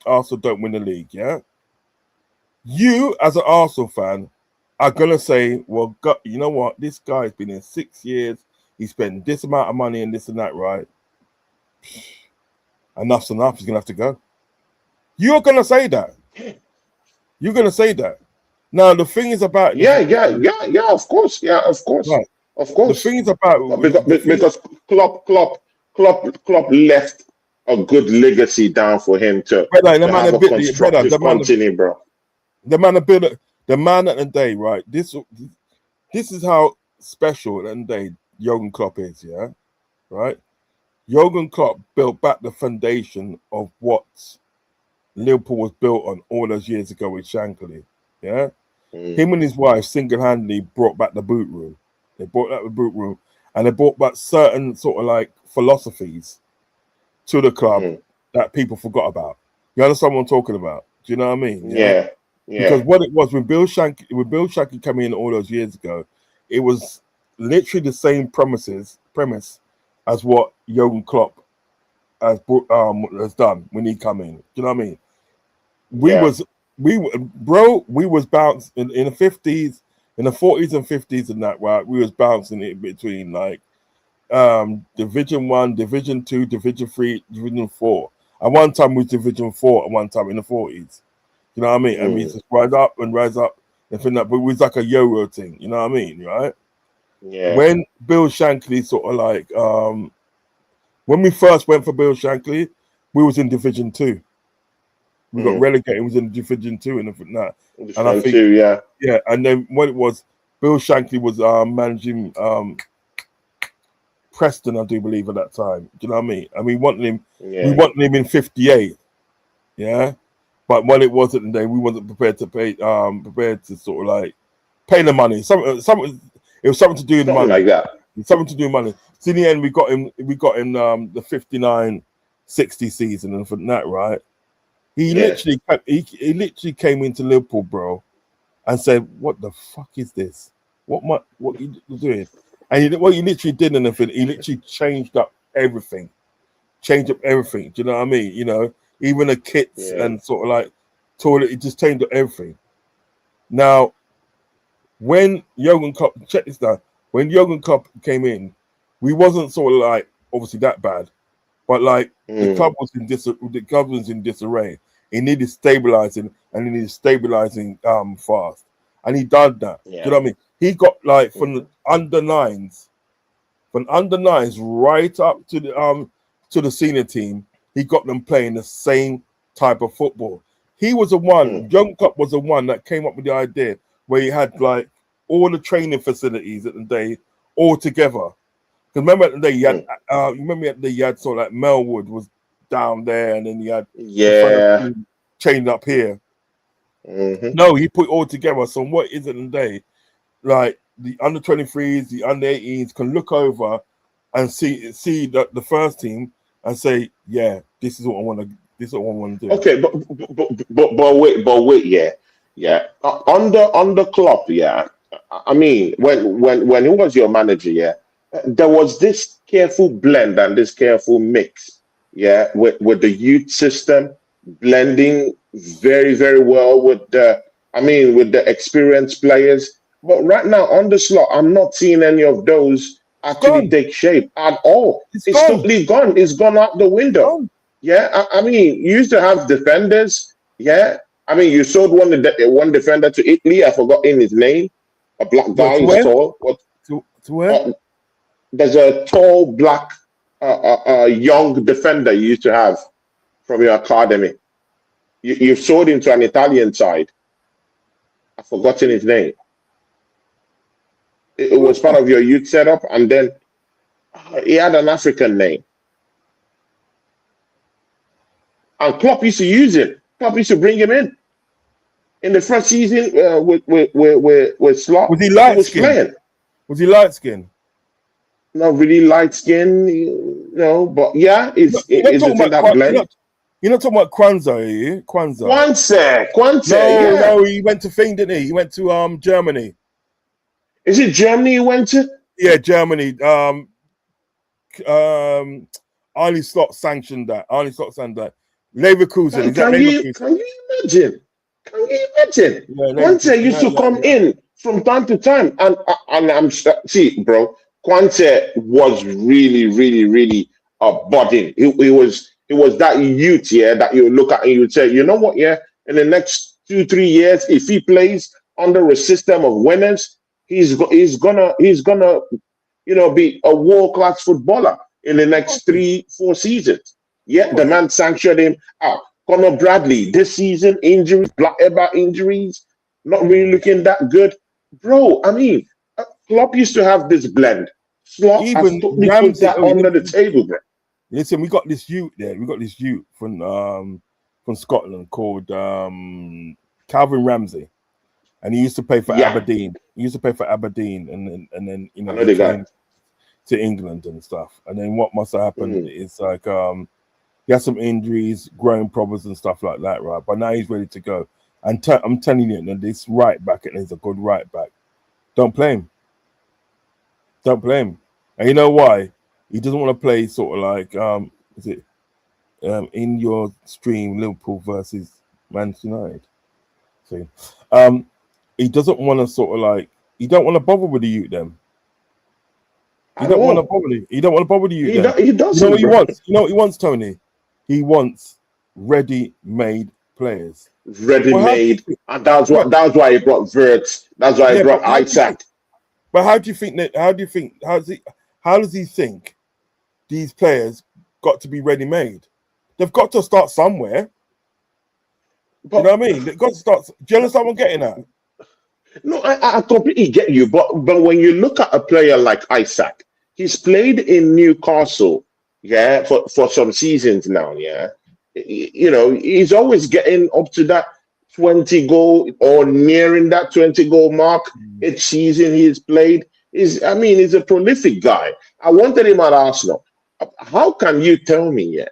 S2: Arsenal don't win the league. Yeah. You as an Arsenal fan are gonna say, well, you know what? This guy's been in 6 years. He spent this amount of money and this and that, right? Enough's enough. He's gonna have to go. You're gonna say that. Now the thing is about
S1: of course. Right. Of course.
S2: The thing is about
S1: because Klopp left a good legacy down for him to have a constructive continuing, bro.
S2: The man at the day, right? This is how special at the end of the day Jurgen Klopp is, yeah? Right? Jurgen Klopp built back the foundation of what Liverpool was built on all those years ago with Shankly, yeah? Him and his wife single-handedly brought back the boot room. They brought back the boot room and they brought back certain sort of like philosophies to the club that people forgot about. You understand what I'm talking about? Do you know what I mean?
S1: Yeah.
S2: Because what it was when Bill Shankly came in all those years ago, it was literally the same premise as what Jurgen Klopp has done when he come in. Do you know what I mean? We was bounced in the 50s, in the 40s and 50s and that, right? We was bouncing it between like Division 1, Division 2, Division 3, Division 4. At one time we was Division 4, at one time in the 40s. You know what I mean? And we just rise up and think that, but it was like a yo-yo thing. You know what I mean, right?
S1: Yeah.
S2: When Bill Shankly sort of like, when we first went for Bill Shankly, we was in Division 2. We got relegated. It was in Division 2 and that. And I think, yeah. And then when it was, Bill Shankly was managing Preston, I do believe, at that time. Do you know what I mean? And we wanted him.
S1: Yeah.
S2: We wanted him in 58. Yeah. But when it wasn't, then we wasn't prepared to pay. Prepared to sort of like pay the money. Something. It was something to do with
S1: Something
S2: money.
S1: like that.
S2: Something to do with money. So in the end, we got him. We got him the 59-60 season, and from that, right? He literally came into Liverpool, bro, and said, "What the fuck is this? What you doing?" And what he literally did, and he literally changed up everything. Changed up everything. Do you know what I mean? You know, even the kits and sort of like toilet. He just changed up everything. Now, when Jurgen Klopp, check this down. When Jurgen Klopp came in, we wasn't sort of like obviously that bad, but like the club was in disarray. It needed stabilizing, and it needed stabilizing fast, and he done that.
S1: Yeah.
S2: Do you know what I mean? He got like from the under nines right up to the senior team. He got them playing the same type of football. He was the one. Jurgen Klopp was the one that came up with the idea where he had like all the training facilities at the day all together. Because remember at the day you had sort of like Melwood was down there, and then you had the chained up here. No, he put it all together. So what is it today? Like the under 23s, the under 18s can look over and see the first team and say, yeah, this is what I want to. This is what I want to do.
S1: Okay, but wait, yeah. Under Klopp, yeah. I mean, when he was your manager, yeah, there was this careful blend and this careful mix, yeah, with the youth system blending very, very well with the experienced players. But right now on the slot, I'm not seeing any of those actually take shape at all. It's totally gone. It's gone out the window. Yeah, I mean, you used to have defenders. Yeah, I mean, you sold one defender to Italy. I forgot his name. A black guy is tall.
S2: To where?
S1: There's a tall black young defender you used to have from your academy. You sold him to an Italian side. I've forgotten his name. It was part of your youth setup, and then he had an African name. And Klopp used to use him. Klopp used to bring him in the first season with Slot.
S2: Was he light skinned? Was he light skinned?
S1: Not really light skinned, but yeah, it's that blend.
S2: You're not talking about Kwanzaa, are you?
S1: Kwanzaa.
S2: No, he went to thing, didn't he? He went to Germany.
S1: Is it Germany he went to?
S2: Yeah, Germany. Arne Slot sanctioned that. Leverkusen.
S1: Can you imagine? Kwanzaa used to come in from time to time, and I'm see, bro. Kwanzaa was really, really, really budding. He was that youth, yeah, that you look at and you say, you know what, yeah, in the next 2-3 years, if he plays under a system of winners, he's gonna be a world-class footballer in the next 3-4 seasons. Yeah, the man sanctioned him out. Conor Bradley this season, injuries, Black Ebba injuries, not really looking that good, bro. I mean, Klopp used to have this blend. Slot has totally put that under the table, bro.
S2: Listen, we got this youth there. We got this youth from Scotland called Calvin Ramsey, and he used to play for Aberdeen. He used to play for Aberdeen, and then he came to England and stuff. And then what must have happened is like he had some injuries, growing problems and stuff like that, right? But now he's ready to go. And I'm telling you, this right back, and he's a good right back. Don't play him. And you know why? He doesn't want to play sort of like in your stream Liverpool versus Manchester United. See, he doesn't want to sort of like he don't want to bother with the youth them. He don't want to bother you. He don't want to bother you.
S1: He doesn't.
S2: You know what he wants? You know what he wants, Tony? He wants ready-made players.
S1: Ready-made, and that's why he brought Wirtz. That's why he brought Isaac.
S2: But how do you think that? How does he think these players got to be ready-made? They've got to start somewhere. Do you know what I mean? They've got to start. Do you understand what I'm getting at?
S1: No, I completely get you, but when you look at a player like Isaac, he's played in Newcastle, yeah, for some seasons now, yeah. You know, he's always getting up to that 20 goal or nearing that 20 goal mark each season he's played. I mean, he's a prolific guy. I wanted him at Arsenal. How can you tell me, yeah,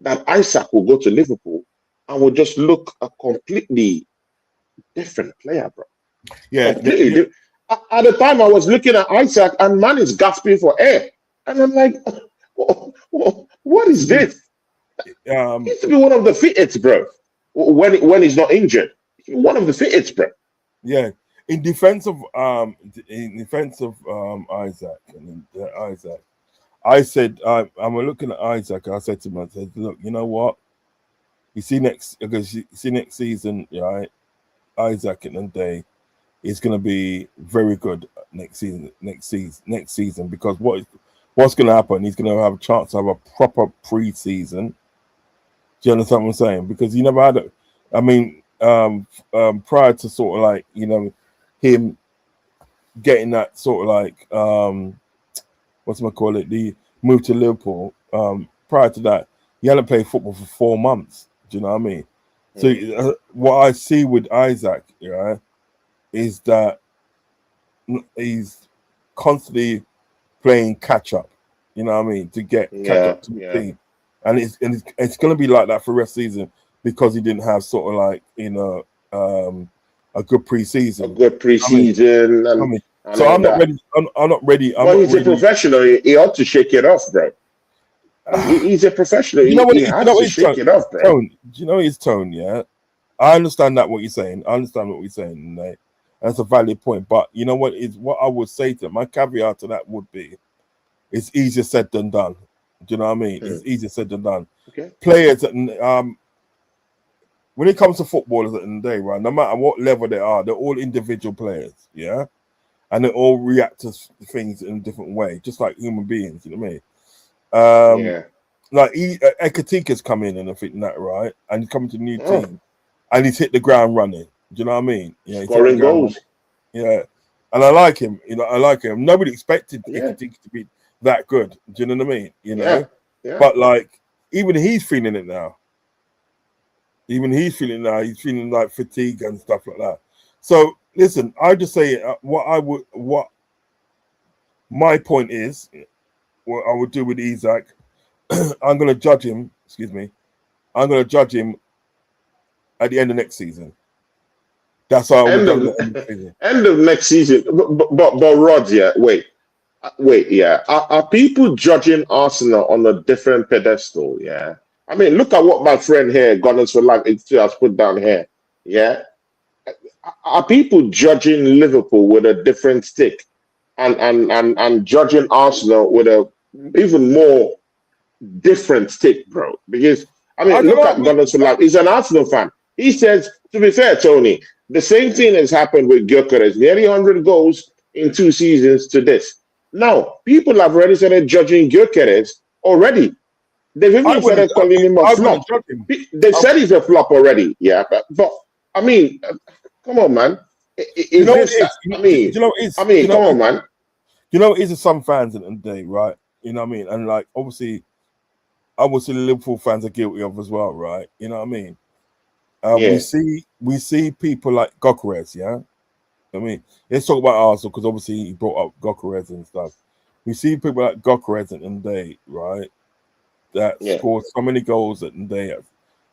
S1: that Isaac will go to Liverpool and will just look a completely different player, bro?
S2: Yeah,
S1: Completely. At the time, I was looking at Isaac, and man is gasping for air, and I'm like, what is this? He used to be one of the fittest, bro. When he's not injured, one of the fittest, bro.
S2: yeah. In defense of Isaac Isaac, I said I'm looking at Isaac. I said to him, I said, look, you know what? You see next season, right? Isaac in the day is going to be very good next season because what's going to happen? He's going to have a chance to have a proper pre-season. Do you understand what I'm saying? Because he never had it. I mean, prior to sort of like, you know, him getting that sort of like what's I call it, the move to Liverpool. Prior to that, he hadn't played football for 4 months. Do you know what I mean? So what I see with Isaac, yeah, is that he's constantly playing catch up. You know what I mean? To get catch up to the team, and it's going to be like that for the rest of the season because he didn't have sort of like, you know, a good pre-season. So I'm not ready. I'm not ready.
S1: He's a professional. He ought to shake it off, bro. He's a professional.
S2: You know what?
S1: He has to shake it off, bro.
S2: Tone. Do you know his tone? Yeah, I understand that what you're saying. I understand what you're saying. Right? That's a valid point. But you know what is what I would say to my caveat to that would be, it's easier said than done. Do you know what I mean? It's easier said than done.
S1: Okay.
S2: Players, when it comes to footballers at the end of the day, right? No matter what level they are, they're all individual players. Yeah. And they all react to things in a different way, just like human beings. You know what I mean? Like Ekatika's come in and I think that, right? And he's coming to a new team, and he's hit the ground running. Do you know what I mean? Yeah,
S1: scoring goals.
S2: Yeah, and I like him. You know, I like him. Nobody expected Ekatika to be that good. Do you know what I mean? You know, but like even he's feeling it now. He's feeling like fatigue and stuff like that. So listen, I just say what my point is, what I would do with Isaac. I'm going to judge him. Excuse me. I'm going to judge him at the end of next season. That's how I would do it.
S1: End of next season. But Rod, yeah, wait, yeah. Are people judging Arsenal on a different pedestal? Yeah. I mean, look at what my friend here, Gunners for Life, has put down here. Yeah. Are people judging Liverpool with a different stick, and judging Arsenal with a even more different stick, bro? Because I mean, look at Gunners for Life. He's an Arsenal fan. He says, to be fair, Tony, the same thing has happened with Gyökeres. Nearly 100 goals in 2 seasons to this. Now, people have already started judging Gyökeres already. They've even started calling him a flop. They said he's a flop already. Yeah, but I mean, come on, man. Come on, man.
S2: You know, it is some fans at the end of the day, right? You know what I mean? And like, obviously the Liverpool fans are guilty of as well, right? You know what I mean? We see people like Gyökeres, yeah. I mean, let's talk about Arsenal because obviously he brought up Gyökeres and stuff. We see people like Gyökeres at the end of the day, right? That scored so many goals at the day at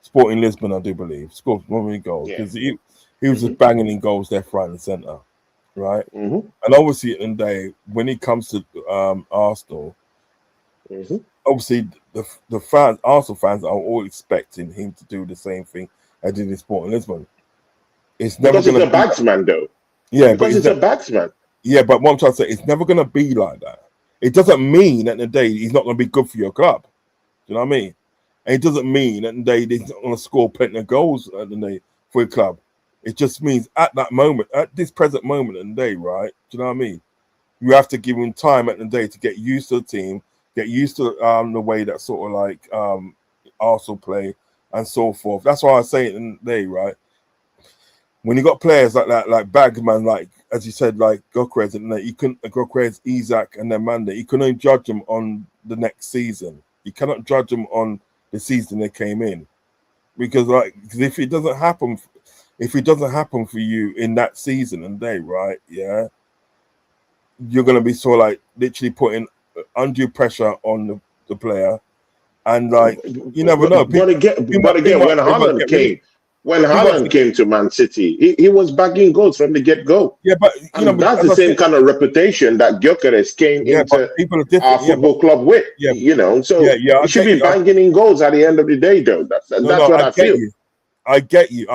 S2: Sporting Lisbon, I do believe, scored so many goals because he was just banging in goals left, right, and centre, right? And obviously at the end of the day, when it comes to Arsenal, obviously the fans, Arsenal fans, are all expecting him to do the same thing as did in Sporting Lisbon. It's never going to be a
S1: batsman, though.
S2: Yeah,
S1: because it's a batsman.
S2: Yeah, but what I'm trying to say, it's never going to be like that. It doesn't mean at the day he's not going to be good for your club. Do you know what I mean? And it doesn't mean at the day he's not going to score plenty of goals at the day for your club. It just means at that moment, at this present moment in the day, right? Do you know what I mean? You have to give him time at the day to get used to the team, get used to the way that sort of like Arsenal play, and so forth. That's why I say it in the day, right? When you got players like that, like Bagman, like as you said, like Gokres, and you couldn't Gokres, Isaac, and then Manda, you can only judge them on the next season. You cannot judge them on the season they came in, because if it doesn't happen for you in that season and day, right? Yeah, you're gonna be sort of like literally putting undue pressure on the player, and like you never know.
S1: But again, when Haaland came to Man City, he was bagging goals from the get-go.
S2: Yeah, but
S1: that's the same kind of reputation that Gyökeres came into our football club with.
S2: Yeah,
S1: so he should be banging in goals at the end of the day, though. That's what I feel.
S2: I get you,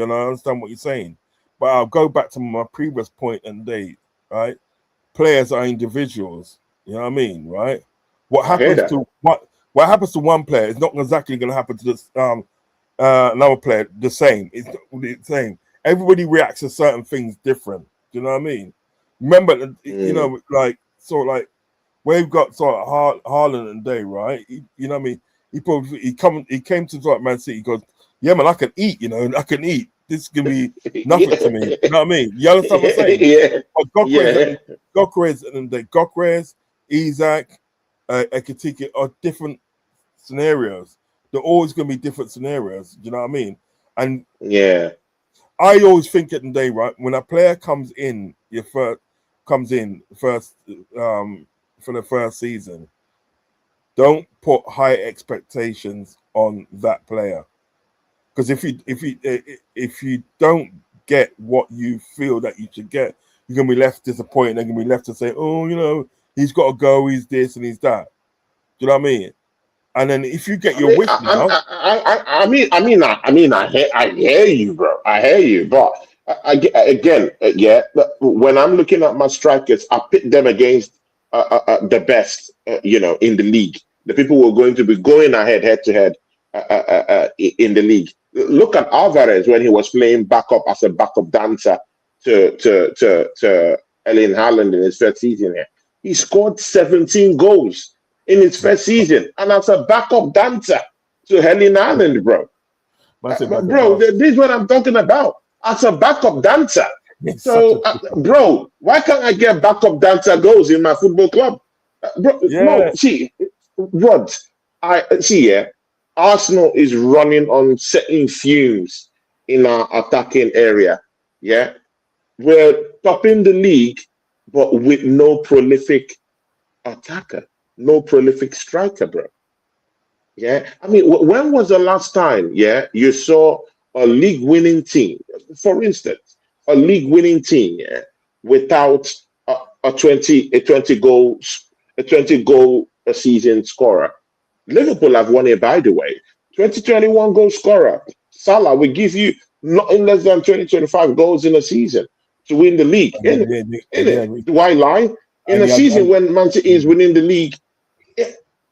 S2: and I understand what you're saying. But I'll go back to my previous point and day, right? Players are individuals. You know what I mean, right? What happens to one player is not exactly going to happen to this another player the same. It's not the same. Everybody reacts to certain things different. Do you know what I mean? Remember, like we've got sort of Haaland and Day, right? You know what I mean? He came to sort of Man City. He goes, yeah, man, I can eat. I can eat. This can be nothing to me. You know what I mean? You understand what I'm saying?
S1: Yeah.
S2: But Gokres, Isaac, Ekitike are different scenarios. They're always going to be different scenarios. You know what I mean? And I always think at the day, right, when a player comes in for the first season, don't put high expectations on that player, because if you don't get what you feel that you should get, you're gonna be left disappointed. They're gonna be left to say, oh, he's got to go, he's this and he's that. Do you know what I mean? And then if you get your wish now,
S1: I hear you, bro. I hear you, but when I'm looking at my strikers, I pit them against the best, in the league. The people who are going to be going head to head in the league. Look at Alvarez when he was playing backup as a backup dancer to Erling Haaland in his first season here. He scored 17 goals in his first season, and as a backup dancer to Erling Haaland, bro. This is what I'm talking about. As a backup dancer. So, bro, why can't I get backup dancer goals in my football club? Arsenal is running on certain fumes in our attacking area. Yeah, we're topping the league, but with no prolific attacker, no prolific striker, bro. Yeah, I mean, when was the last time? Yeah, you saw a league-winning team, for instance, a league-winning team, without a 20 goal a season scorer. Liverpool have won it, by the way. 2021 goal scorer. Salah will give you nothing less than 20-25 goals in a season to win the league. Why lie? In a season when Man City is winning the league,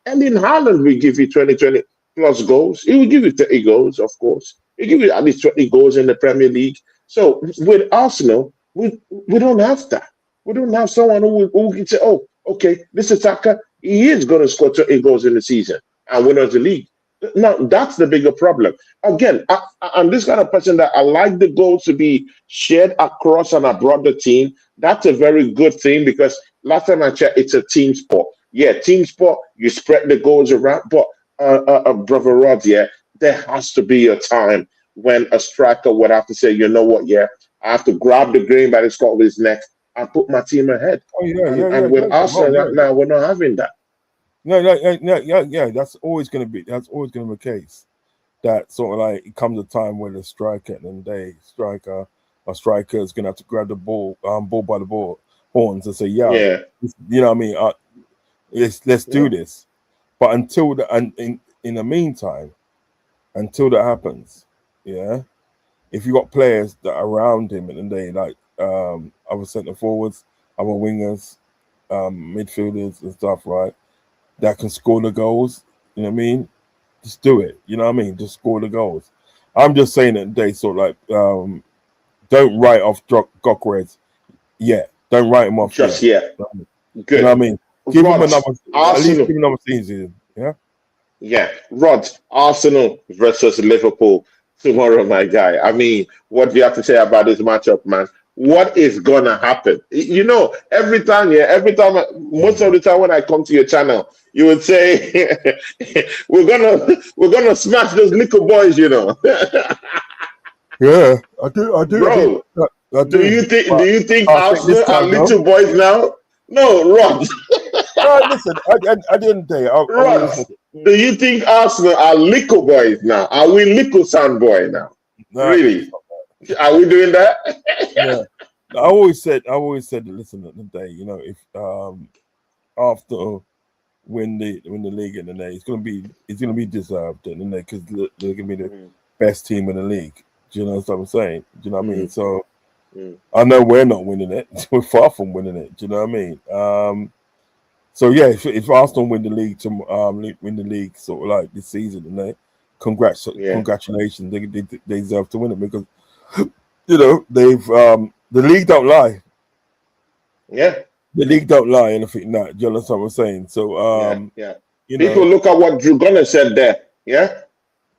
S1: Erling Haaland will give you 20 plus goals. He will give you 30 goals, of course. He'll give you at least 20 goals in the Premier League. So with Arsenal, we don't have that. We don't have someone who can say, oh, okay, this attacker, he is going to score 20 goals in the season and win us the league. Now, that's the bigger problem. Again, I'm this kind of person that I like the goals to be shared across and abroad the team. That's a very good thing, because last time I checked, it's a team sport. Yeah, team sport, you spread the goals around. But, Brother Rod, there has to be a time when a striker would have to say, you know what, I have to grab the grain by the scruff of his neck and put my team ahead. And with Arsenal right now, we're not having that.
S2: No. That's always going to be the case. That sort of like it comes a time when the striker and a striker is going to have to grab the ball by the horns and say, you know what I mean? Let's do this. But until in the meantime, until that happens, if you got players that are around him and they like other centre forwards, other wingers, midfielders and stuff, right, that can score the goals, you know what I mean? Just do it, you know what I mean? Just score the goals. I'm just saying that they sort of like don't write off Gokres yet. Don't write him off
S1: just yet.
S2: Good. You know what I mean? Give him another season. Yeah.
S1: Yeah, Rod, Arsenal versus Liverpool tomorrow, my guy. I mean, what do you have to say about this matchup, man? What is gonna happen? You know, every time, most of the time when I come to your channel, you would say, "We're gonna smash those little boys," you know.
S2: Yeah, I do agree.
S1: Bro,
S2: I
S1: do
S2: do,
S1: you think
S2: but
S1: do you think
S2: I think this
S1: Arsenal are
S2: time though.
S1: little boys now? No, Rod.
S2: No, listen. At the end of the day, I will
S1: Rod,
S2: listen.
S1: do you think Arsenal are little boys now? Are we little sound boy now?
S2: No,
S1: Really? Are we doing that?
S2: yeah. I always said, listen, at the day, if after win the league in the day, it's gonna be deserved in the day because they're gonna be the
S1: Mm,
S2: best team in the league. Do you know what I'm saying? Do you know what I mean?
S1: mm,
S2: So
S1: mm.
S2: I know we're not winning it. We're far from winning it. Do you know what I mean? So yeah, if Arsenal win the league win the league sort of like this season, and
S1: Yeah,
S2: congratulations, they deserve to win it because they've the league don't lie.
S1: yeah,
S2: The league don't lie, and I think that. Do you understand what I'm saying? So
S1: yeah, yeah.
S2: you
S1: People
S2: know,
S1: look at what Drew Gunner said there. Yeah,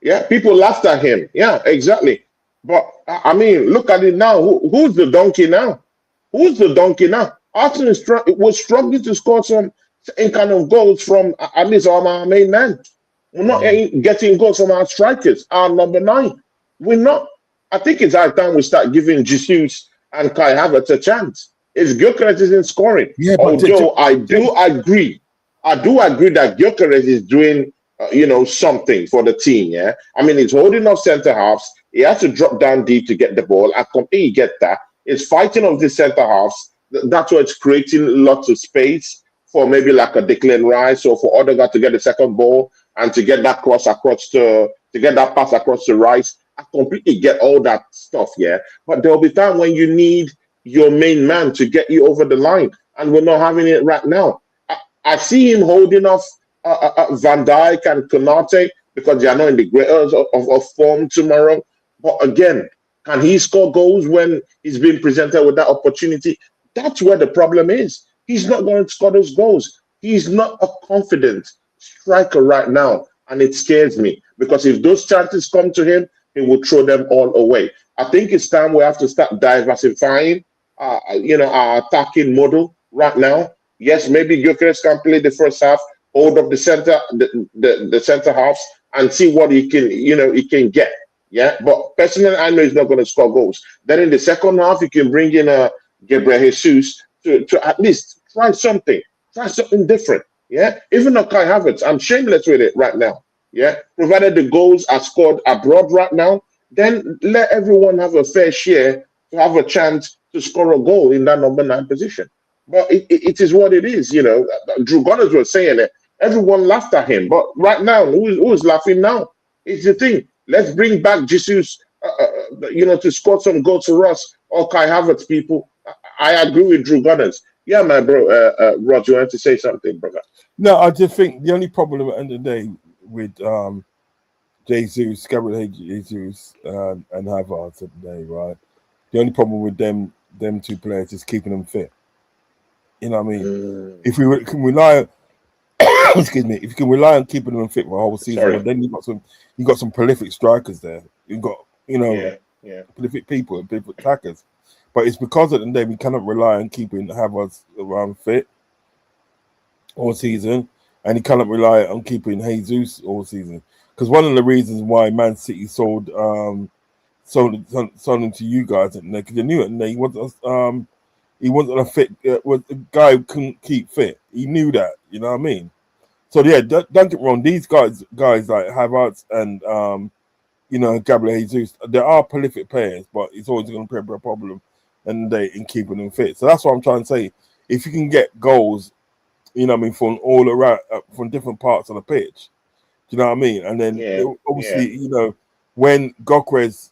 S1: yeah. People laughed at him. Yeah, exactly. But I mean, look at it now. Who's the donkey now? Who's the donkey now? Arsenal was struggling to score some kind of goals from at least our main man. We're not
S2: mm,
S1: getting goals from our strikers, our number nine. We're not. I think it's high time we start giving Jesus and Kai Havertz a chance. If Gyökeres isn't scoring,
S2: yeah, but
S1: although I do agree that Gyökeres is doing, something for the team. Yeah, I mean, he's holding off centre halves. He has to drop down deep to get the ball. I completely get that. It's fighting of the centre halves. That's why it's creating lots of space for maybe like a Declan Rice or for other guys to get the second ball and to get that cross across to get that pass across to Rice. I completely get all that stuff, yeah. But there'll be time when you need your main man to get you over the line, and we're not having it right now. I see him holding off Van Dijk and Konate because they are not in the greatest of form tomorrow. But again, can he score goals when he's being presented with that opportunity? That's where the problem is. He's not going to score those goals. He's not a confident striker right now. And it scares me because if those chances come to him, he will throw them all away. I think it's time we have to start diversifying, our attacking model right now. Yes, maybe Gyökeres can play the first half, hold up the center halves, and see what he can get. Yeah, but personally, I know he's not going to score goals. Then in the second half, you can bring in a Gabriel Jesus to at least try something different. Yeah, even though Kai Havertz, I'm shameless with it right now. Yeah, provided the goals are scored abroad right now, then let everyone have a fair share to have a chance to score a goal in that number nine position. But it is what it is. Drew Gunners was saying it. Everyone laughed at him, but right now, who's laughing now? It's the thing. Let's bring back Jesus, to score some goals for us. Or Kai Havertz, people. I agree with Drew Gunners. Yeah, my bro, Rod, you wanted to say something, brother?
S2: no, I just think the only problem at the end of the day with Jesus, Gabriel Jesus, and Havertz today, right? The only problem with them two players is keeping them fit. You know what I mean?
S1: Mm,
S2: If we can rely, excuse me, if you can rely on keeping them fit for a whole season, well,
S1: sorry.
S2: then you got some prolific strikers there. You've got
S1: Yeah, yeah.
S2: prolific people, prolific attackers. But it's because of the day we cannot rely on keeping Havertz around fit all season, and he cannot rely on keeping Jesus all season. Because one of the reasons why Man City sold him to you guys, because they knew it, and he wasn't a fit. Was a guy who couldn't keep fit. He knew that. You know what I mean? So yeah, don't get me wrong. These guys like Havertz and Gabriel Jesus, they are prolific players, but it's always going to be a problem, and they in keeping them fit. So that's what I'm trying to say. If you can get goals, from all around, from different parts of the pitch, do you know what I mean? And then
S1: Yeah, yeah.
S2: obviously, when Gyökeres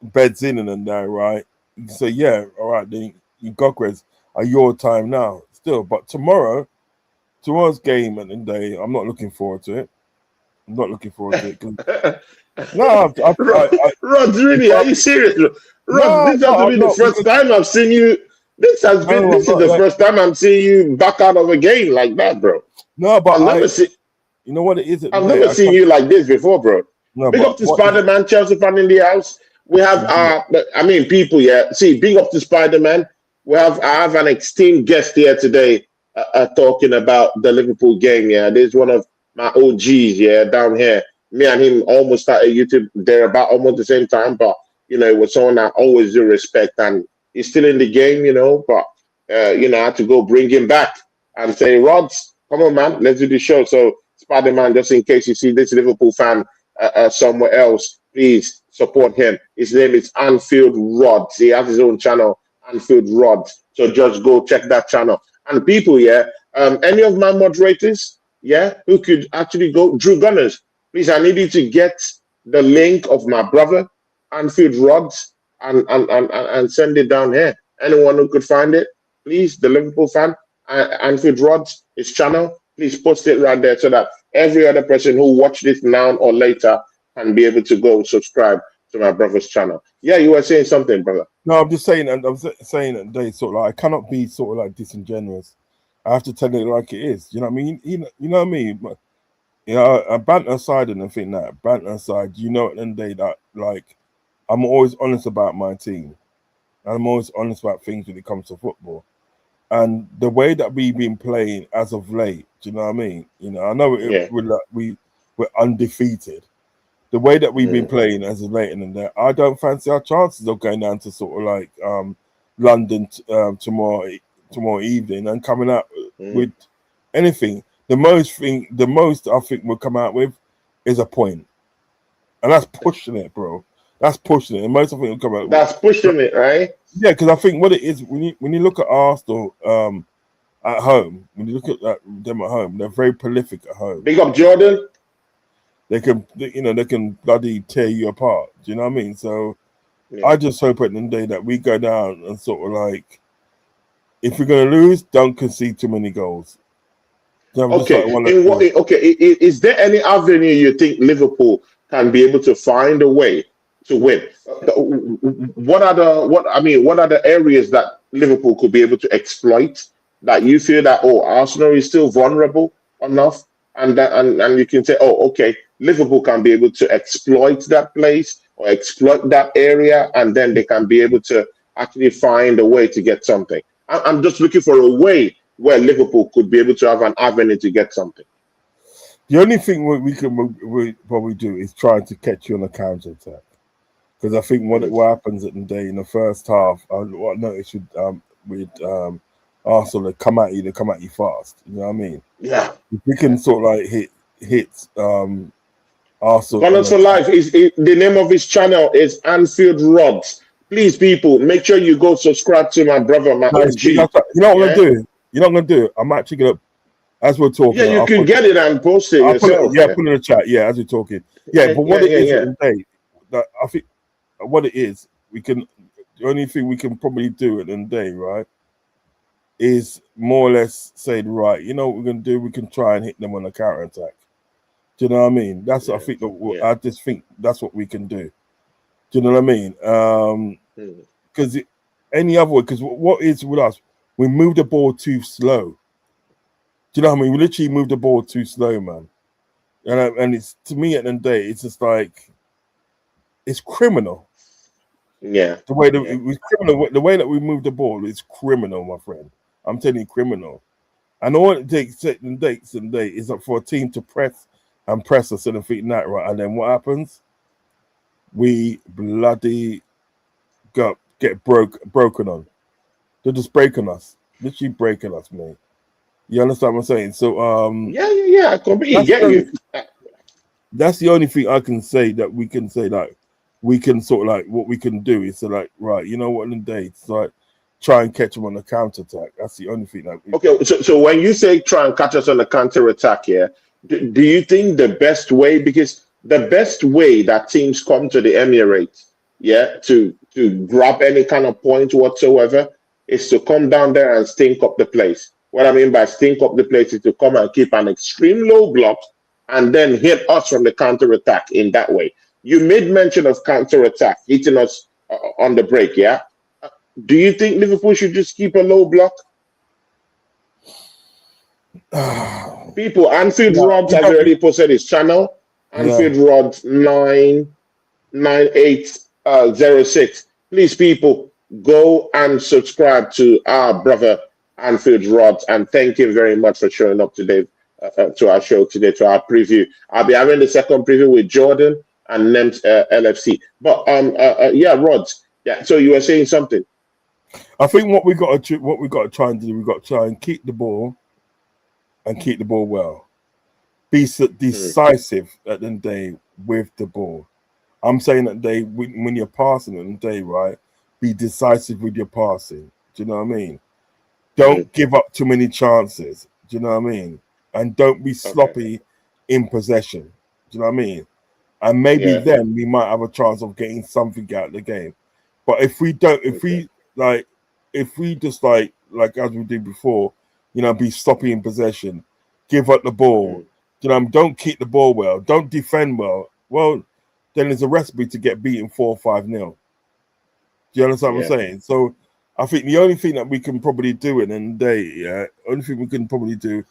S2: beds in and that, right? You can say, yeah, all right, then you Gyökeres are your time now, still. But tomorrow's game at the end of the day, I'm not looking forward to it. I'm not looking forward to it. No,
S1: Rod, Rod, really? Are you serious? Rod,
S2: no,
S1: this has to
S2: no,
S1: be
S2: I'm
S1: the
S2: not
S1: first
S2: because
S1: time I've seen you.
S2: no, I'm
S1: This is
S2: not
S1: the
S2: like
S1: first time I'm seeing you back out of a game like that, bro.
S2: no, but
S1: I've never seen.
S2: You know what it is?
S1: I've never seen you like this before, bro.
S2: No,
S1: Big
S2: but
S1: up to Spider-Man, Chelsea fan in the house. We have people, yeah. See, big up to Spider-Man. I have an esteemed guest here today talking about the Liverpool game, yeah. There's one of my OGs, yeah, down here. Me and him almost started YouTube there about almost the same time, but it was someone I always do respect, and he's still in the game, but I had to go bring him back and say, Rods, come on, man, let's do the show. So Spider-Man, just in case you see this Liverpool fan somewhere else, please support him. His name is Anfield Rods. He has his own channel, Anfield Rods. So just go check that channel. And people, any of my moderators, who could actually go, Drew Gunners, please, I need you to get the link of my brother, Anfield Rods, and send it down here. Anyone who could find it, please, the Liverpool fan, Anfield Rods, his channel, please post it right there so that every other person who watched this now or later can be able to go subscribe to my brother's channel. Yeah, you were saying something, brother.
S2: No, I'm just saying, and I'm saying that they sort of like, I cannot be sort of like disingenuous. I have to tell it like it is. You know what I mean? You know what I mean? But, banter aside and I think that banter aside, at the end of the day that like I'm always honest about my team. I'm always honest about things when it comes to football. And the way that we've been playing as of late, do you know what I mean? I know we're undefeated. The way that we've been playing as of late, and then I don't fancy our chances of going down to sort of like London tomorrow evening and coming out with anything. The most I think we'll come out with is a point, and that's pushing it, bro. That's pushing it. The most I think we'll come out.
S1: That's pushing it, right?
S2: Yeah, because I think what it is when you look at Arsenal at home, when you look at them at home, they're very prolific at home.
S1: Big up Jordan.
S2: They can bloody tear you apart. Do you know what I mean? So I just hope at the end of the day that we go down and sort of like, if we're going to lose, don't concede too many goals.
S1: Okay. Is there any avenue you think Liverpool can be able to find a way to win? What are the areas that Liverpool could be able to exploit that you feel that Arsenal is still vulnerable enough, and you can say, okay, Liverpool can be able to exploit that place or exploit that area, and then they can be able to actually find a way to get something. I'm just looking for a way where Liverpool could be able to have an avenue to get something.
S2: The only thing we do is try to catch you on a counter attack, because I think what happens at the day in the first half, what I noticed with Arsenal, they come at you fast. You know what I mean?
S1: Yeah.
S2: If we can sort of like hit Arsenal.
S1: Gunners for Life is the name of his channel is Anfield Rods. Please, people, make sure you go subscribe to my brother, my OG.
S2: You know what I'm gonna do? You know what I'm gonna do? I'm actually gonna, as we're talking.
S1: Yeah, you can get it and post it yourself.
S2: Put it in the chat. Yeah, as we're talking. Yeah, but what it is at the day, that I think what it is, the only thing we can probably do at the end of the day, right, is more or less say, right, you know what we're gonna do? We can try and hit them on a counter attack. Do you know what I mean? That's I think I just think that's what we can do. Do you know what I mean? Because any other way, because what is with us, we move the ball too slow. Do you know what I mean? We literally move the ball too slow, man. And it's, to me at the end of the day, it's just like, it's criminal.
S1: Yeah.
S2: The way that we move the ball is criminal, my friend. I'm telling you, criminal. And all it takes is for a team to press us and defeat that, right? And then what happens? We bloody get broken on. They're just breaking us. Literally breaking us, mate. You understand what I'm saying? So
S1: I completely get you.
S2: That's the only thing I can say that we can say, like, we can sort of like, what we can do is to like, right, you know what, in the day, it's like try and catch them on the counter attack. That's the only thing that
S1: okay, so when you say try and catch us on the counter attack here, do you think the best way, because the best way that teams come to the Emirates, to grab any kind of point whatsoever, is to come down there and stink up the place. What I mean by stink up the place is to come and keep an extreme low block and then hit us from the counter attack in that way. You made mention of counter attack hitting us on the break, yeah? Do you think Liverpool should just keep a low block? People, Anfield
S2: Yeah,
S1: Rods has already posted his channel.
S2: yeah.
S1: Anfield Rods 99806. Please, people, go and subscribe to our brother Anfield Rods, and thank him very much for showing up today to our show today, to our preview. I'll be having the second preview with Jordan and NEMS LFC. But yeah, Rods. Yeah. So you were saying something.
S2: I think what we got to try and do, we got to try and keep the ball and keep the ball well. Be decisive at the end of the day with the ball. I'm saying that when you're passing at the day, right, be decisive with your passing. Do you know what I mean? Don't give up too many chances. Do you know what I mean? And don't be sloppy in possession. Do you know what I mean? And maybe then we might have a chance of getting something out of the game. But if we don't, if we just like as we did before, you know, be sloppy in possession, give up the ball, you know, don't keep the ball well, don't defend well. Well, then there's a recipe to get beaten 4 or 5-0. Do you understand what I'm saying? So I think the only thing that we can probably do in the day, only thing we can probably do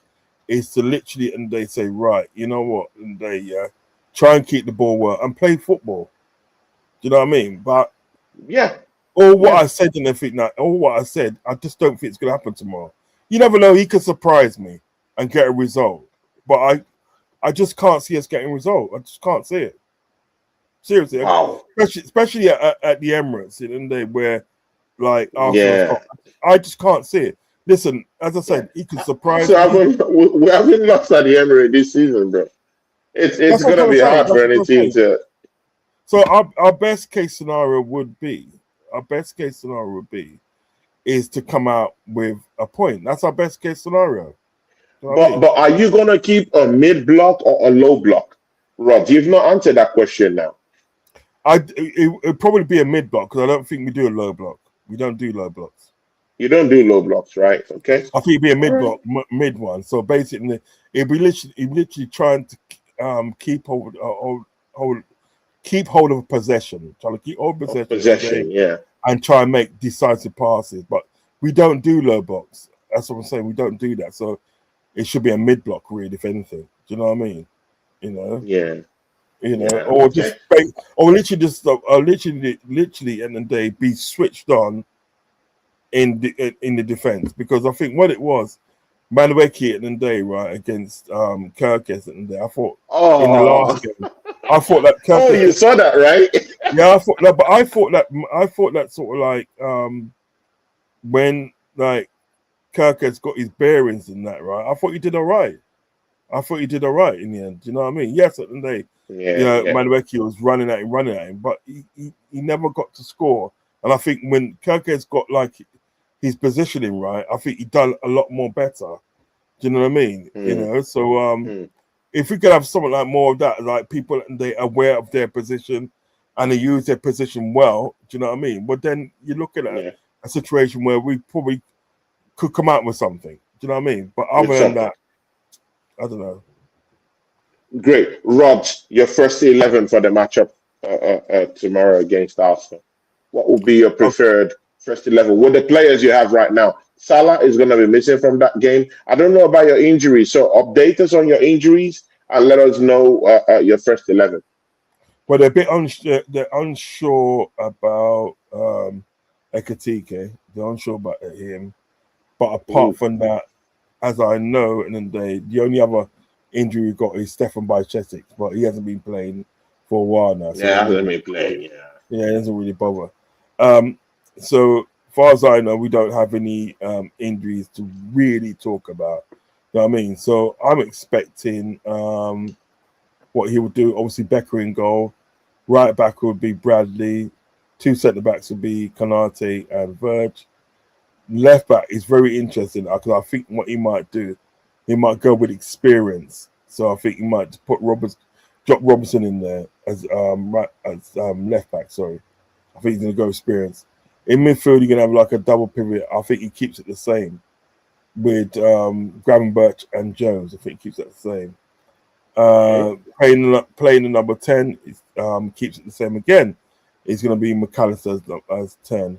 S2: is to literally and they say, right, you know what, and they try and keep the ball well and play football. Do you know what I mean? But I said and everything that all what I said, I just don't think it's gonna happen tomorrow. You never know, he could surprise me and get a result. But I just can't see us getting a result. I just can't see it. Seriously.
S1: Wow.
S2: Especially at the Emirates in the day where like Arsenal I just can't see it. Listen, as I said, he could surprise me.
S1: We haven't lost at the Emirates this season, bro. It's gonna be hard for any team to.
S2: So our best case scenario would be is to come out with a point. That's our best case scenario. You know
S1: but are you gonna keep a mid block or a low block, Rod? You've not answered that question now.
S2: It'd probably be a mid block because I don't think we do a low block. We don't do low blocks.
S1: You don't do low blocks, right? Okay.
S2: I think it'd be a mid block, mid one. So basically, it'd be literally trying to keep hold of possession, trying to keep hold of possession, and try and make decisive passes. But we don't do low blocks. That's what I'm saying. We don't do that. So it should be a mid block, really, if anything. Do you know what I mean? You know.
S1: Yeah.
S2: You know, or literally at the day be switched on in the defense, because I think what it was, Manueki at the day, right, against Kirkes at the day. I thought in the last game, I thought that Kirkes,
S1: you saw that, right?
S2: Yeah, I thought that, but I thought that sort of like when like Kirkes got his bearings in that, right? I thought he did all right. In the end. Do you know what I mean? Yes, at the day, Manueki was running at him, but he never got to score. And I think when Kirkes got like his positioning right, I think he done a lot more better. Do you know what I mean? You know, so if we could have something like more of that, like people they aware of their position and they use their position well, do you know what I mean? But then you look at a situation where we probably could come out with something. Do you know what I mean? But other than that, I don't know.
S1: Great. Rod, your first 11 for the matchup tomorrow against Arsenal. What would be your preferred first 11 with the players you have right now? Salah is going to be missing from that game. I don't know about your injuries, so update us on your injuries and let us know your first 11.
S2: Well, they're a bit unsure about Ekatike. They're unsure about him. But apart from that, as I know, and then the only other injury we've got is Stefan Bajcetic, but he hasn't been playing for a while now. So
S1: hasn't been playing.
S2: Yeah, it doesn't really bother. So far as I know, we don't have any injuries to really talk about. You know what I mean? So I'm expecting what he would do. Obviously, Becker in goal. Right back would be Bradley. 2 centre backs would be Kanate and Verge. Left back is very interesting because I think what he might do, he might go with experience. So I think he might drop Robertson in there as left back. Sorry, I think he's going to go experience. In midfield, you're going to have like a double pivot. I think he keeps it the same with Gravenberch and Jones. I think he keeps it the same. Playing the number 10 keeps it the same again. It's going to be McAllister as 10.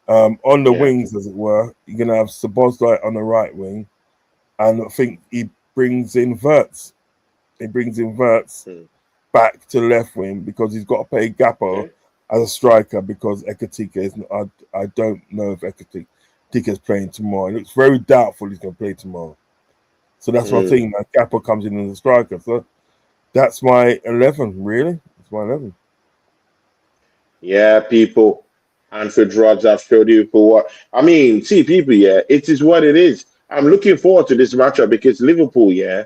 S2: On the wings, as it were, you're going to have Szoboszlai on the right wing, and I think he brings in Wirtz. He brings in Wirtz back to left wing because he's got to play Gakpo as a striker because Ekitike is. I don't know if Ekitike is playing tomorrow. It looks very doubtful he's going to play tomorrow. So that's what I'm thinking. That Gakpo comes in as a striker. So that's my 11. Really, it's my 11.
S1: Yeah, people. Anfield Rods have showed you for what. I mean, see, people, yeah, it is what it is. I'm looking forward to this matchup because Liverpool, yeah,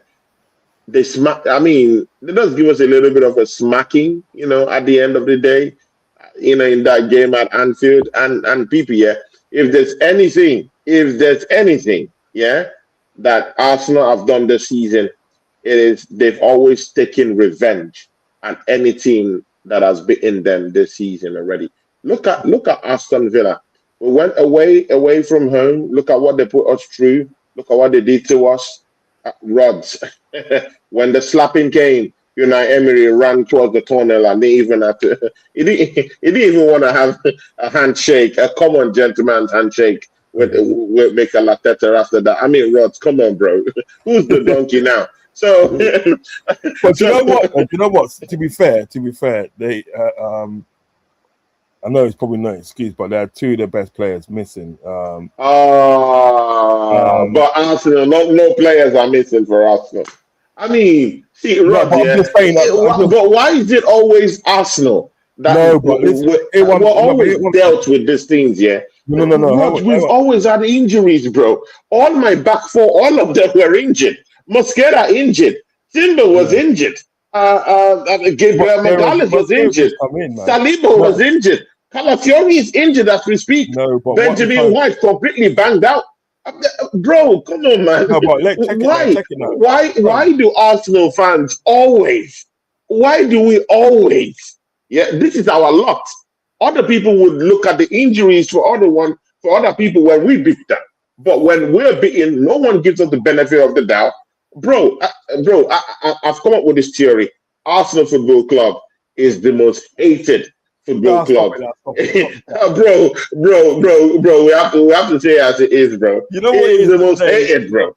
S1: they smack. I mean, it does give us a little bit of a smacking, at the end of the day, in that game at Anfield. And people, yeah, if there's anything, yeah, that Arsenal have done this season, it is they've always taken revenge on any team that has beaten them this season already. Look at Aston Villa. We went away from home. Look at what they put us through. Look at what they did to us. Rods. When the slapping came, Unai Emery ran towards the tunnel and they even had to. He didn't even want to have a handshake, a common gentleman's handshake with Mikel Arteta after that. I mean, Rods, come on, bro. Who's the donkey now? So,
S2: but you know what? To be fair, they. I know it's probably no excuse, but there are two of the best players missing.
S1: But Arsenal, no players are missing for Arsenal. I mean, see, Rod, but why is it always Arsenal that we're always dealt with these things? Yeah, no. We've always had injuries, bro. All my back four, all of them were injured. Mosquera injured. Timber was injured. Gabriel Magalhaes was injured. Saliba was injured. Calafiori is injured as we speak.
S2: No, but
S1: Benjamin White completely banged out. Bro, come on, man.
S2: No, but
S1: why do Arsenal fans always? Why do we always? Yeah, this is our lot. Other people would look at the injuries for other people when we beat them. But when we're beaten, no one gives us the benefit of the doubt. Bro, I've come up with this theory. Arsenal Football Club is the most hated football club. Bro, we have to say it as it is, bro.
S2: You know what
S1: it is the most hated, bro.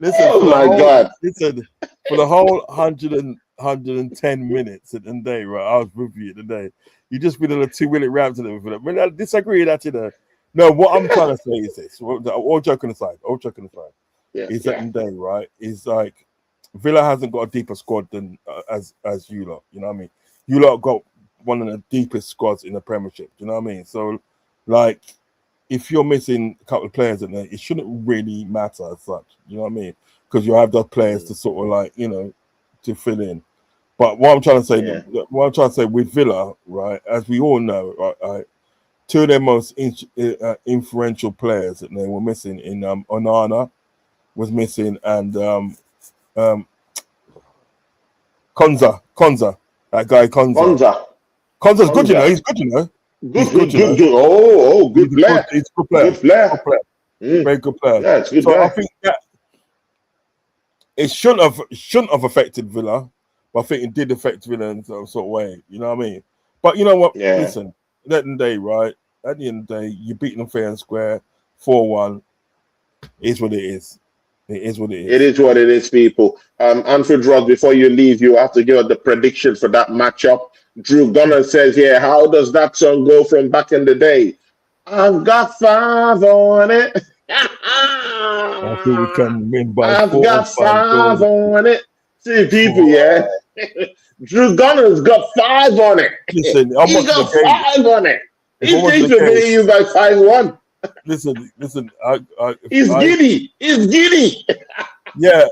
S2: Listen,
S1: oh my God.
S2: Listen, for the whole 110 minutes in the day, right? I was with you today. You just been on a 2-minute rant to them. I mean, I disagree with that, No, what I'm trying to say is this. All joking aside. Is that in day, right? Is like Villa hasn't got a deeper squad than as you lot. You know what I mean? You lot got one of the deepest squads in the Premiership. You know what I mean? So, like, if you're missing a couple of players in there, it shouldn't really matter as such. You know what I mean? Because you have those players to sort of like to fill in. But what I'm trying to say, with Villa, right? As we all know, right, two of their most influential players that they were missing in Onana was missing, and Konza, that guy Konza's good, He's good, Good.
S1: Oh, good player.
S2: He's a good player. Very good player.
S1: Yeah, it's good.
S2: So I think that it shouldn't have affected Villa, but I think it did affect Villa in some sort of way. You know what I mean? But you know what?
S1: Yeah.
S2: Listen, at the end of the day, right? At the end of the day, you beat them fair and square, 4-1. It is what it is. It is what it is.
S1: It is what it is, people. Anfield Ross, before you leave, you have to give us the prediction for that matchup. Drew Gunner says here, how does that song go from back in the day? I've got 5 on it.
S2: I think we can win by
S1: I've
S2: 4
S1: got 5
S2: goals.
S1: on it. See, people, yeah. Drew Gunner's got 5 on it.
S2: Listen,
S1: He's got 5 on it. He's going to pay you by 5-1.
S2: Listen.
S1: He's giddy.
S2: Yeah.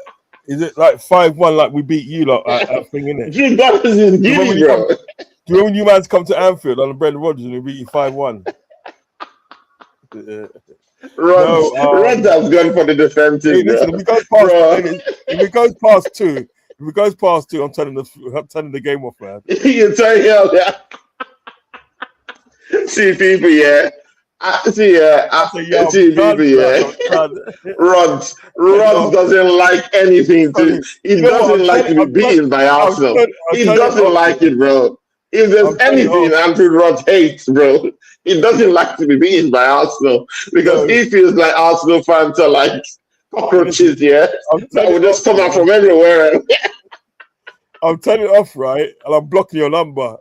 S2: Is it like 5-1 like we beat you lot at thing, innit?
S1: Drew Gunner's is giddy, bro.
S2: Do you remember when you mans come to Anfield on the Brendan Rodgers and we beat you 5-1?
S1: Rod has gone for the defensive.
S2: Hey, listen, if it goes past 2, I'm turning the game off, man.
S1: You tell him, yeah. See people, yeah. Rod doesn't like anything. He doesn't like to be beaten by Arsenal. He doesn't like it, bro. If there's anything Andrew Rod hates, bro, he doesn't like to be beaten by Arsenal because he feels like Arsenal fans are like cockroaches, yeah,
S2: I'm
S1: that
S2: turning
S1: will
S2: it
S1: just
S2: off,
S1: come out
S2: man.
S1: from everywhere.
S2: I'm turning it off, right? And I'm blocking your number.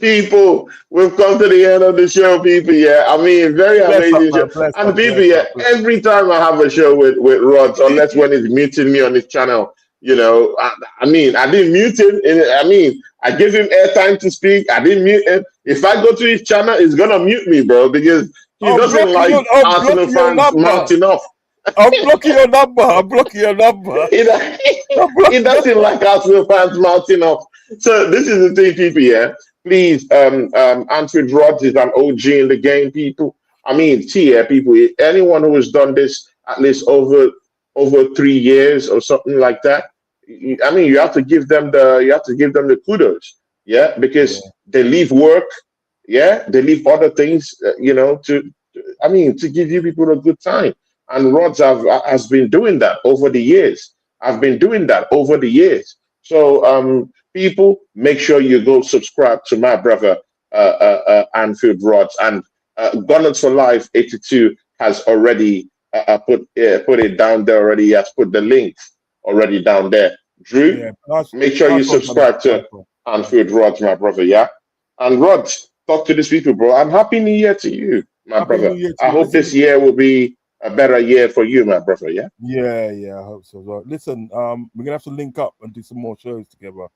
S1: People, we've come to the end of the show, people. Yeah, I mean, very
S2: Bless up,
S1: amazing
S2: man.
S1: show.
S2: Bless
S1: And
S2: up,
S1: people,
S2: bless
S1: yeah,
S2: up.
S1: every time I have a show with Rod, unless when he's muting me on his channel, you know, I mean, I didn't mute him. I mean, I gave him airtime to speak. I didn't mute him. If I go to his channel, he's gonna mute me, bro, because he doesn't like
S2: I'm
S1: Arsenal
S2: blocking your
S1: fans
S2: number.
S1: mouthing off.
S2: I'm blocking your number. I'm blocking your number.
S1: He,
S2: I'm
S1: he
S2: blocking
S1: doesn't like Arsenal fans mouthing off. So this is the thing, people. Yeah, please, Anfield Rods is an OG in the game, people. I mean, see, yeah, people. Anyone who has done this at least over 3 years or something like that. I mean, you have to give them the kudos, yeah,
S2: yeah.
S1: because they leave work, yeah, they leave other things, you know, I mean, to give you people a good time. And Rods has been doing that over the years. I've been doing that over the years. So, people, make sure you go subscribe to my brother, Anfield Rods, and Gunners for Life 82 has already put it down there already. He has put the links already down there. Drew,
S2: Yeah. Nice,
S1: make sure you
S2: nice one, brother.
S1: subscribe
S2: Nice
S1: to
S2: one.
S1: Anfield Rods, my brother. Yeah, and Rods, talk to these people, bro. And happy New Year to you, my
S2: Happy
S1: brother.
S2: New Year to
S1: I
S2: you.
S1: hope this
S2: Listen,
S1: year will be a better year for you, my brother. Yeah.
S2: yeah, I hope so as well. Listen, we're gonna have to link up and do some more shows together.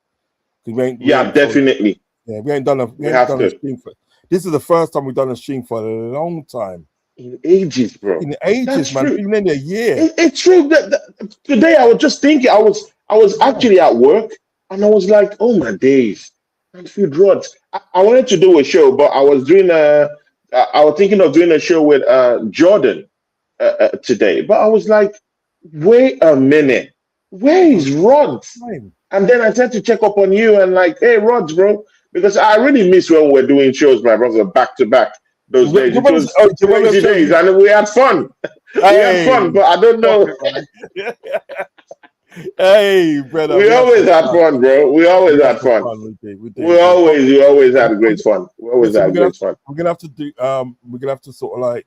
S2: We
S1: Yeah,
S2: ain't sort of,
S1: definitely.
S2: yeah, we
S1: We
S2: ain't
S1: have
S2: done a
S1: to.
S2: stream for. This is the first time we've done a stream for a long time.
S1: In ages, bro.
S2: In
S1: That's
S2: ages, man.
S1: true.
S2: Even in a year.
S1: It's true that today I was just thinking. I was
S2: Yeah.
S1: actually at work and I was like, oh my days, Anfield Rods. I wanted to do a show, but I was thinking of doing a show with Jordan today. But I was like, wait a minute, where
S2: For a
S1: is Rods?
S2: time.
S1: And then I said to check up on you and like, hey, Rods, bro, because I really miss when we were doing shows, my brother, back to back. Those
S2: Do
S1: days,
S2: you
S1: it
S2: remember,
S1: was
S2: do you remember them
S1: crazy
S2: shows?
S1: days, and we had fun. We had
S2: Hey,
S1: fun, but I don't
S2: stop
S1: know.
S2: it, man. Hey, brother,
S1: We
S2: we had
S1: always
S2: some
S1: had
S2: fun.
S1: fun, bro. We
S2: We
S1: always
S2: had
S1: had
S2: some
S1: fun.
S2: fun. We did. But
S1: We always
S2: we,
S1: had great fun. We always
S2: listen,
S1: had great fun.
S2: we're gonna have to do we're gonna have to sort of like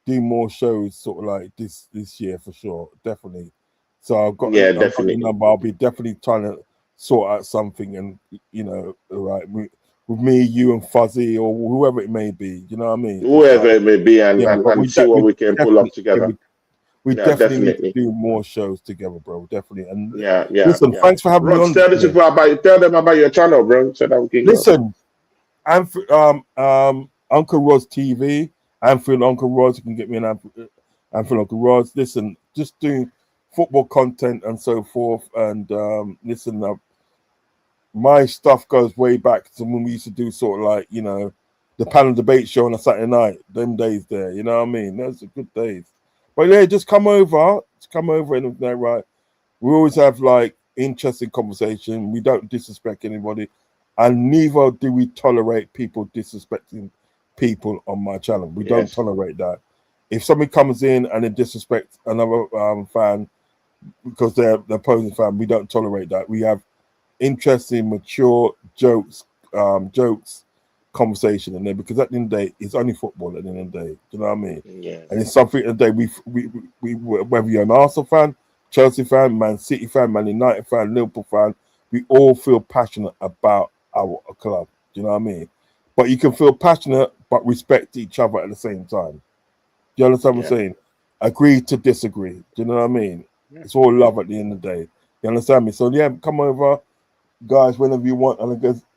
S2: do more shows sort of like this year for sure, definitely. So
S1: Yeah,
S2: I've got your
S1: definitely.
S2: number. I'll be definitely trying to sort out something, and right with me, you, and Fuzzy, or whoever it may be. You know what I mean? It's
S1: Whoever
S2: like,
S1: it may be, and,
S2: yeah,
S1: and,
S2: but
S1: and see what we can pull up
S2: definitely yeah,
S1: together.
S2: we
S1: Yeah,
S2: definitely need to
S1: definitely.
S2: do more shows together, bro. Definitely. And
S1: Yeah, yeah,
S2: listen,
S1: yeah.
S2: thanks for having me
S1: Rod,
S2: on today.
S1: tell them about your channel, bro, so that we can go.
S2: Listen, Uncle Rod's TV, Anfield Uncle Rod's. You can get me an Anfield Uncle Rod's. Listen, just doing football content and so forth. And listen, my stuff goes way back to when we used to do sort of like the panel debate show on a Saturday night. Them days there, you know what I mean? Those are good days. But yeah, just come over. And right. We always have like interesting conversation. We don't disrespect anybody, and neither do we tolerate people disrespecting people on my channel. We don't
S1: Yes.
S2: tolerate that. If somebody comes in and they disrespect another fan because they're the opposing fan, we don't tolerate that. We have interesting, mature jokes, conversation in there, because at the end of the day, it's only football. At the end of the day, do you know what I mean?
S1: Yeah.
S2: And it's something that day we whether you're an Arsenal fan, Chelsea fan, Man City fan, Man United fan, Liverpool fan, we all feel passionate about our club. Do you know what I mean? But you can feel passionate but respect each other at the same time. Do you understand what I'm
S1: Yeah.
S2: saying? Agree to disagree. Do you know what I mean?
S1: Yeah.
S2: It's all love at the end of the day. You understand me? So yeah, come over, guys, whenever you want.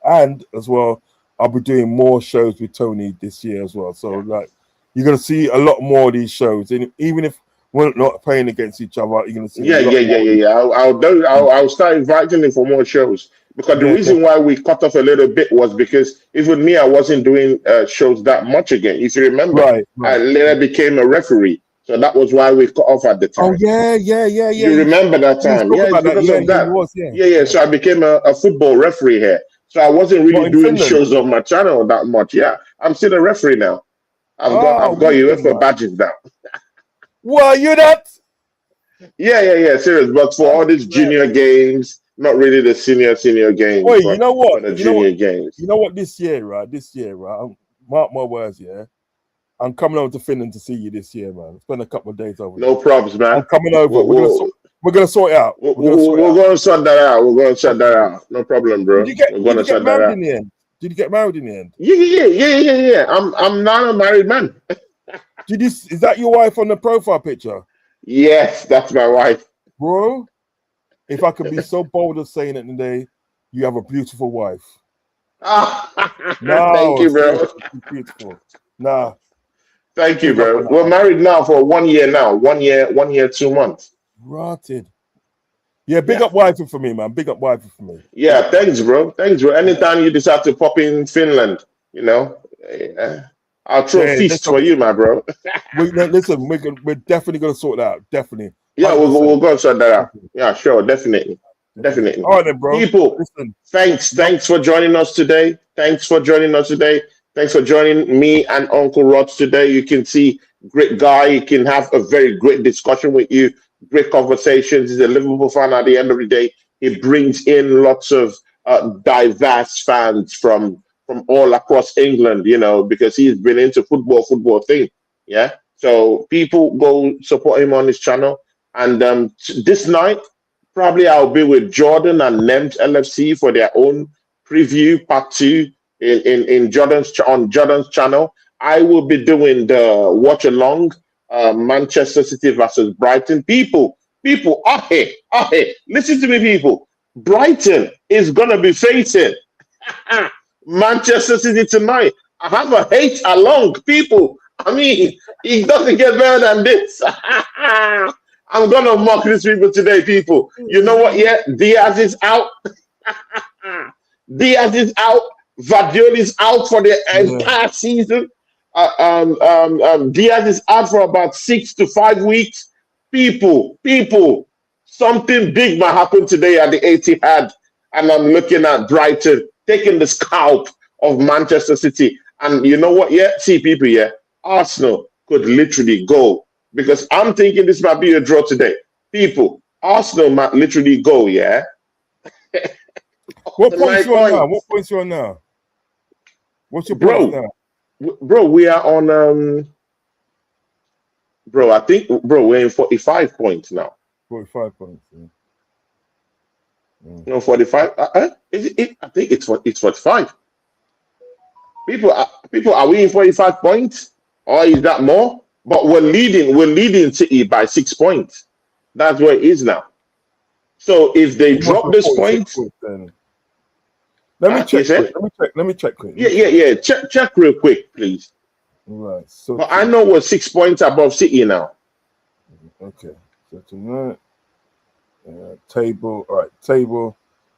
S2: And as well, I'll be doing more shows with Tony this year as well. So like, you're gonna see a lot more of these shows, and even if we're not playing against each other, you're gonna see a lot more.
S1: I'll start inviting him for more shows, because the
S2: Yeah,
S1: reason why we cut off a little bit was because even me, I wasn't doing shows that much again. If you remember,
S2: right.
S1: I later became a referee, so that was why we cut off at the time.
S2: Oh yeah.
S1: You remember that
S2: You was
S1: time?
S2: talking
S1: Yeah, it's
S2: about that.
S1: because
S2: Yeah,
S1: of that.
S2: you was.
S1: Yeah. So I became a football referee here. So I wasn't
S2: What,
S1: really
S2: in
S1: doing
S2: Finland?
S1: shows on my channel that much. Yeah, I'm still a referee now.
S2: Oh,
S1: I've got
S2: wicked,
S1: UEFA
S2: man.
S1: badges now.
S2: Well, you that?
S1: Yeah. Serious. But for all
S2: That's
S1: these
S2: great.
S1: junior games, not really the senior games,
S2: Wait, you
S1: but
S2: know
S1: for
S2: what?
S1: the junior games.
S2: You know what? This year, right? Mark my words, yeah. I'm coming over to Finland to see you this year, man. Spend a couple of days over
S1: No problems, man.
S2: I'm coming over. We're gonna sort it out.
S1: We're going to sort that out. We're going to sort that out. No problem, bro.
S2: Did you get married in the end? Did you get married in the end?
S1: Yeah. I'm not a married man.
S2: Is that your wife on the profile picture?
S1: Yes, that's my wife.
S2: Bro, if I could be so bold as saying it today, you have a beautiful wife.
S1: Thank you, bro.
S2: Beautiful. Nah.
S1: Thank you, bro. We're married now for 1 year now. 1 year, 2 months.
S2: Rotted. Yeah, big up wifey for me, man. Big up wifey for me.
S1: Yeah, thanks, bro. Anytime you decide to pop in Finland, I'll throw feasts for you, my bro.
S2: Listen, we're definitely gonna sort that out. Definitely.
S1: Yeah, we'll go and sort that out. Yeah, sure, definitely. All
S2: right, then, bro.
S1: People, listen. Thanks for joining us today. Thanks for joining me and Uncle Rod today. You can see, great guy. He can have a very great discussion with you. Great conversations. He's a Liverpool fan at the end of the day. He brings in lots of diverse fans from all across England, because he's been into football thing. Yeah. So people go support him on his channel. And this night, probably I'll be with Jordan and Nemt LFC for their own preview part 2 on Jordan's channel. I will be doing the watch along. Manchester City versus Brighton. People, listen to me, people. Brighton is gonna be facing Manchester City tonight. I have a hate along, people. I mean, it doesn't get better than this. I'm gonna mock these people today, people. You know what? Yeah, Diaz is out. Vardiol is out for the entire season. Diaz is out for about 6 to 5 weeks. People, something big might happen today at the Etihad, and I'm looking at Brighton taking the scalp of Manchester City. And you know what? Yeah, see, people, yeah, Arsenal could literally go, because I'm thinking this might be a draw today. People, Arsenal might literally go, yeah.
S2: What points you on now? What points you on now? What's your points now?
S1: Bro, we are on I think we're in 45 points now.
S2: 45 points. Yeah.
S1: No, 45. Is it? I think it's 45. People, are we in 45 points, or is that more? But we're leading City by 6 points. That's where it is now. So if they drop this point,
S2: let me check quick.
S1: Yeah. Check real quick, please.
S2: Right. So,
S1: but I know we're 6 points above City now.
S2: Okay. So tonight, table. All right. Table.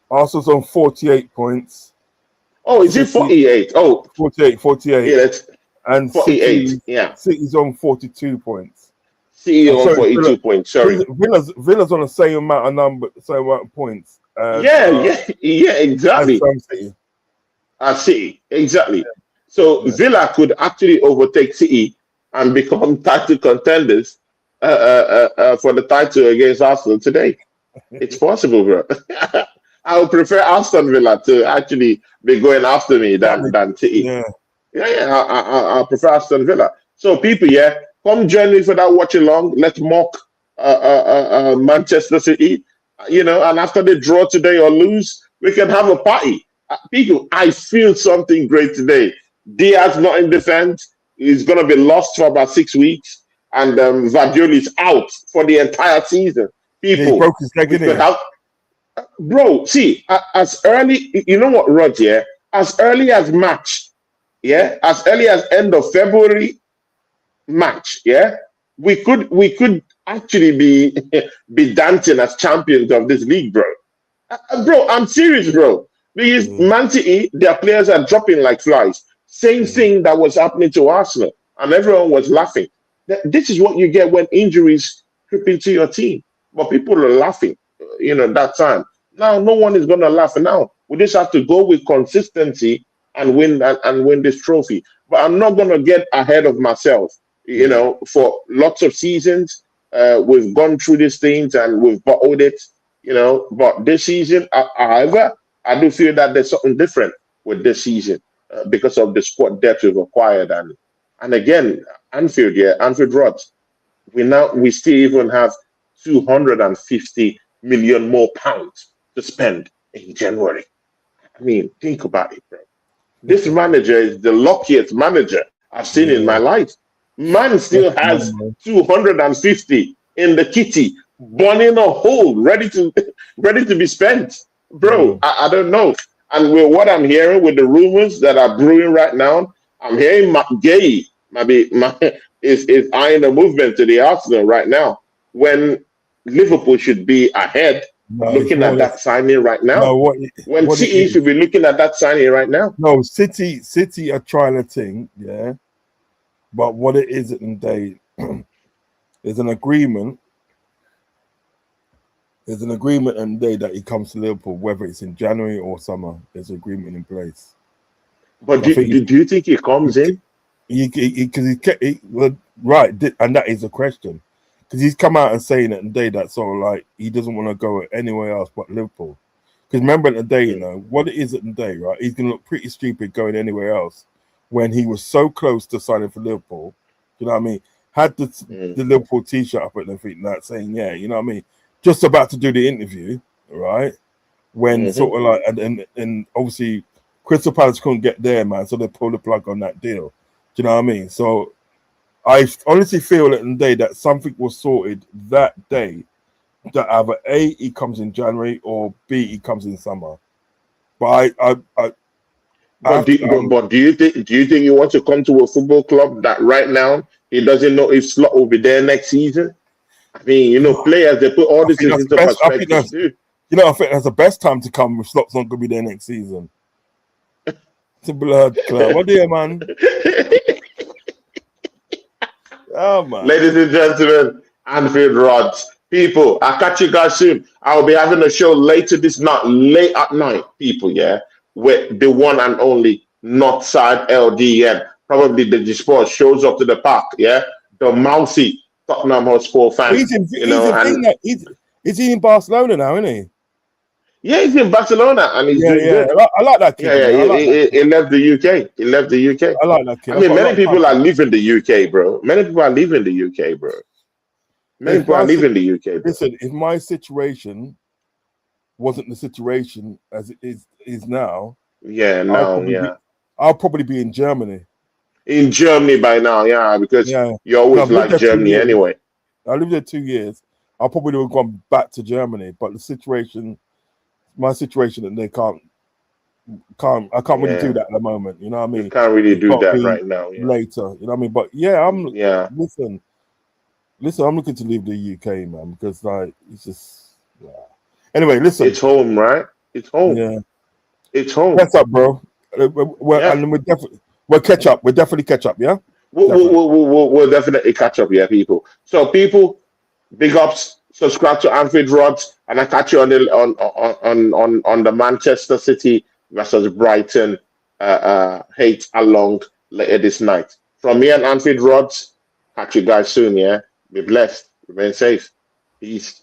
S2: Arsenal's on 48 points.
S1: Oh, is it 48? Oh,
S2: 48.
S1: Yeah, that's
S2: and
S1: 48.
S2: City's on 42 points.
S1: City on 42 points. Sorry.
S2: Villa's on the same amount of points.
S1: Yeah, exactly. City, exactly. Yeah. So Villa could actually overtake City and become title contenders for the title against Arsenal today. It's possible, bro. I would prefer Aston Villa to actually be going after me than City. Yeah. I prefer Aston Villa. So people, come join me for that watch along. Let's mock Manchester City. And after they draw today or lose, we can have a party. People, I feel something great today. Diaz not in defense. He's going to be lost for about 6 weeks. And Vardiol is out for the entire season. People,
S2: he broke his leg in it.
S1: Bro, see, as early, you know what, Rod, as early as March, as early as end of February, March, we could actually be dancing as champions of this league, bro. Bro, I'm serious, bro. Because Man City, their players are dropping like flies. Same thing that was happening to Arsenal, and everyone was laughing. This is what you get when injuries creep into your team. But people are laughing, that time. Now, no one is going to laugh now. We just have to go with consistency and win this trophy. But I'm not going to get ahead of myself. For lots of seasons, we've gone through these things and we've bottled it, But this season, however, I do feel that there's something different with this season because of the squad depth we've acquired. And And again, Anfield, yeah, Anfield Road. We still even have 250 million more pounds to spend in January. I mean, think about it, bro. This manager is the luckiest manager I've seen in my
S2: Yeah,
S1: life. Man
S2: that's
S1: still
S2: the
S1: has
S2: man,
S1: 250 in the kitty, burning a hole, ready to ready to be spent. Bro,
S2: man.
S1: I don't know. And with what I'm hearing with the rumors that are brewing right now, I'm hearing Gay maybe is eyeing a movement to the Arsenal right now when Liverpool should be ahead
S2: No, it's
S1: looking
S2: more
S1: at
S2: or less
S1: that signing right now.
S2: no.
S1: When
S2: What it
S1: City
S2: is?
S1: should be looking at that signing right now.
S2: No, City are trying to think, yeah. But what it is at the day, there's an agreement. There's an agreement and day that he comes to Liverpool, whether it's in January or summer. There's an agreement in place.
S1: But
S2: I think
S1: do you think he comes in?
S2: well, right, and that is a question because he's come out and saying it today that sort of like he doesn't want to go anywhere else but Liverpool. Because remember at the day, you know what it is at the day, right? He's gonna look pretty stupid going anywhere else when he was so close to signing for Liverpool. You know what I mean? Had the Liverpool T-shirt up at the feet and that saying, yeah, you know what I mean? Just about to do the interview, right? When sort of like and obviously Crystal Palace couldn't get there, man, so they pulled the plug on that deal. Do you know what I mean? So I honestly feel that the day that something was sorted that day, that either A, he comes in January or B, he comes in summer. But I
S1: But do you think he wants to come to a football club that right now he doesn't know if Slot will be there next season? I mean, players they put all
S2: I
S1: these
S2: think
S1: things
S2: that's the
S1: into
S2: best. I think
S1: perspective
S2: that's
S1: too.
S2: I think that's the best time to come if Slot's not gonna be there next season. To blood club. What do you, man? Oh man.
S1: Ladies and gentlemen, Anfield Rods. People, I'll catch you guys soon. I'll be having a show later this night, late at night, people, yeah, with the one and only Northside LDN. Probably the G-Sport shows up to the park, yeah. The mousy Tottenham Hotspur fan, and
S2: He's in Barcelona now, isn't he?
S1: yeah, he's in Barcelona and he's doing
S2: Yeah.
S1: good.
S2: I like that kid,
S1: Yeah,
S2: man. I like that
S1: he
S2: kid.
S1: left the UK. He left the UK.
S2: I like that kid.
S1: I
S2: I've
S1: mean,
S2: got a
S1: many
S2: lot of time
S1: people
S2: for
S1: are
S2: him.
S1: leaving the UK, bro. Many people are leaving the UK, bro. Many
S2: If
S1: people are
S2: my
S1: leaving the UK, bro.
S2: listen, if my situation wasn't the situation as it is now,
S1: Yeah,
S2: I'll
S1: no,
S2: probably be
S1: yeah.
S2: I'll probably be in Germany.
S1: In Germany by now, yeah, because
S2: Yeah.
S1: you
S2: So
S1: always
S2: I've lived
S1: like
S2: there 2
S1: Germany
S2: years.
S1: anyway.
S2: I lived there 2 years. I probably would have gone back to Germany, but my situation, and they I can't really do
S1: Yeah,
S2: that at the moment. You know what I
S1: you
S2: mean?
S1: can't really
S2: It's
S1: do
S2: got to
S1: that
S2: be
S1: right now. Yeah,
S2: later. You know what I mean? But yeah,
S1: yeah.
S2: listen. I'm looking to leave the UK, man, because like it's just yeah. Anyway, listen.
S1: It's home, right? It's home.
S2: Yeah,
S1: It's home.
S2: what's up, bro?
S1: Yeah,
S2: And we'll catch up. We'll definitely catch up. Yeah,
S1: we'll,
S2: definitely.
S1: we'll definitely catch up, yeah, people. So, people, big ups. Subscribe to Anfield Rods, and I catch you on the Manchester City versus Brighton hate along later this night. From me and Anfield Rods, catch you guys soon. Yeah, be blessed, remain safe, peace.